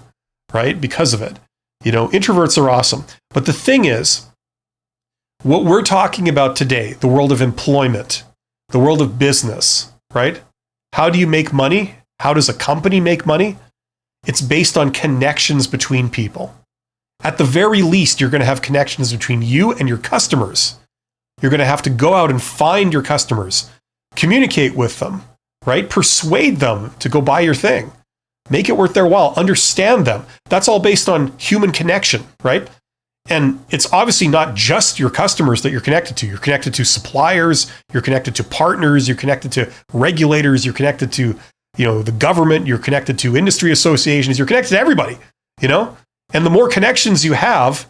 right? Because of it. Introverts are awesome. But the thing is, what we're talking about today, the world of employment, the world of business, right? How do you make money? How does a company make money? It's based on connections between people. At the very least, you're going to have connections between you and your customers. You're going to have to go out and find your customers, communicate with them, right? Persuade them to go buy your thing. Make it worth their while. Understand them. That's all based on human connection, right? And it's obviously not just your customers that you're connected to. You're connected to suppliers, you're connected to partners, you're connected to regulators, you're connected to, the government, you're connected to industry associations, you're connected to everybody, And the more connections you have,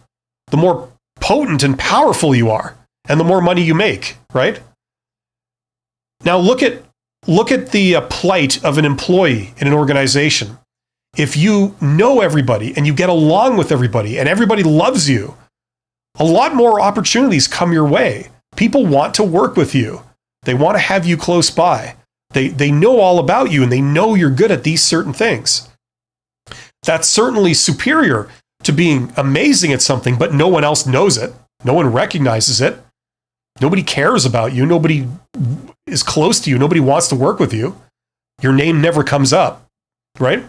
the more potent and powerful you are, and the more money you make, right? Now look at the plight of an employee in an organization. If you know everybody and you get along with everybody and everybody loves you, a lot more opportunities come your way. People want to work with you. They want to have you close by. They know all about you and they know you're good at these certain things. That's certainly superior to being amazing at something, but no one else knows it. No one recognizes it. Nobody cares about you. Nobody is close to you. Nobody wants to work with you. Your name never comes up, right?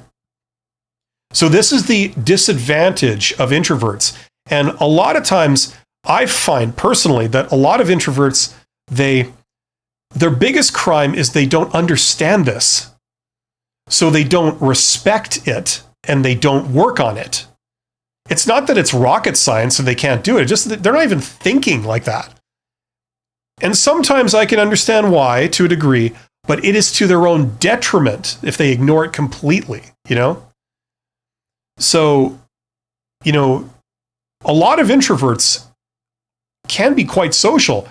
So this is the disadvantage of introverts. And a lot of times I find personally that a lot of introverts, their biggest crime is they don't understand this. So they don't respect it and they don't work on it. It's not that it's rocket science and they can't do it. It's just that they're not even thinking like that. And sometimes I can understand why to a degree, but it is to their own detriment if they ignore it completely, So, a lot of introverts can be quite social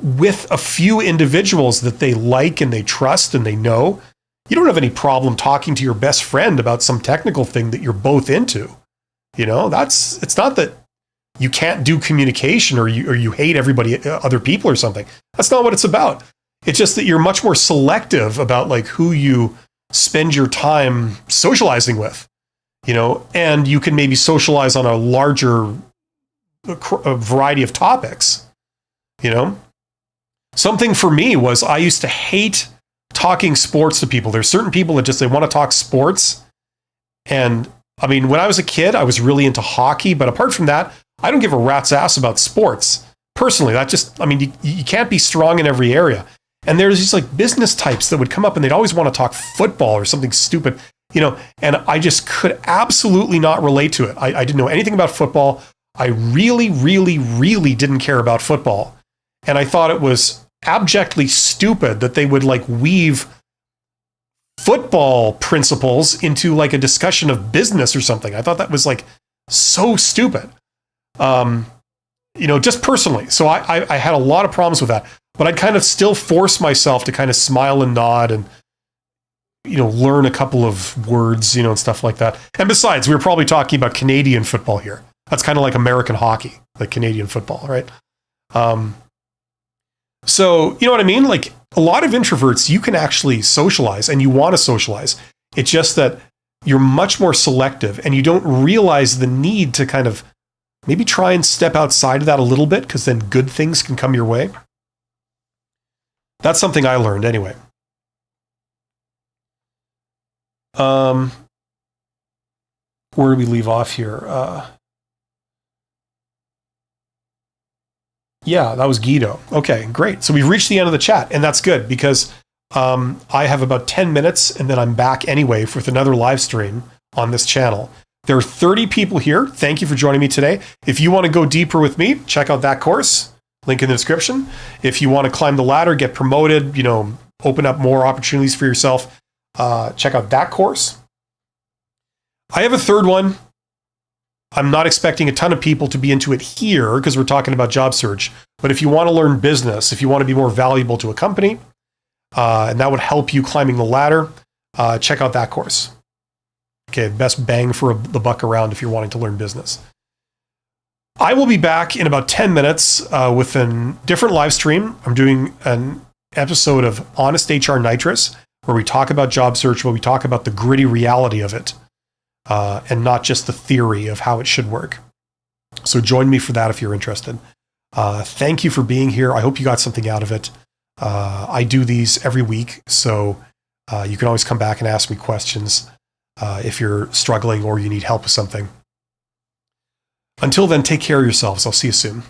with a few individuals that they like and they trust and they know. You don't have any problem talking to your best friend about some technical thing that you're both into. It's not that you can't do communication or you hate everybody, other people or something. That's not what it's about. It's just that you're much more selective about like who you spend your time socializing with, and you can maybe socialize on a larger variety of topics, Something for me was I used to hate talking sports to people. There's certain people that they want to talk sports. And I mean, when I was a kid, I was really into hockey, but apart from that, I don't give a rat's ass about sports. Personally, you can't be strong in every area. And there's these like business types that would come up and they'd always want to talk football or something stupid, and I just could absolutely not relate to it. I didn't know anything about football. I really, really, really didn't care about football. And I thought it was abjectly stupid that they would like weave football principles into like a discussion of business or something. I thought that was like so stupid. Just personally. So I had a lot of problems with that, but I'd kind of still force myself to kind of smile and nod and, learn a couple of words, and stuff like that. And besides, we were probably talking about Canadian football here. That's kind of like American hockey, like Canadian football, right? So, you know what I mean? Like a lot of introverts, you can actually socialize and you want to socialize. It's just that you're much more selective and you don't realize the need to kind of maybe try and step outside of that a little bit, because then good things can come your way. That's something I learned anyway. Where do we leave off here? Yeah, that was Guido. Okay, great. So we've reached the end of the chat, and that's good because I have about 10 minutes and then I'm back anyway with another live stream on this channel. There are 30 people here. Thank you for joining me today. If you want to go deeper with me, check out that course. Link in the description. If you want to climb the ladder, get promoted, open up more opportunities for yourself, check out that course. I have a third one. I'm not expecting a ton of people to be into it here because we're talking about job search. But if you want to learn business, if you want to be more valuable to a company, and that would help you climbing the ladder, check out that course. Okay, best bang for the buck around if you're wanting to learn business. I will be back in about 10 minutes with a different live stream. I'm doing an episode of Honest HR Nitrous, where we talk about job search, where we talk about the gritty reality of it, and not just the theory of how it should work. So join me for that if you're interested. Thank you for being here. I hope you got something out of it. I do these every week, so you can always come back and ask me questions if you're struggling or you need help with something. Until then, take care of yourselves. I'll see you soon.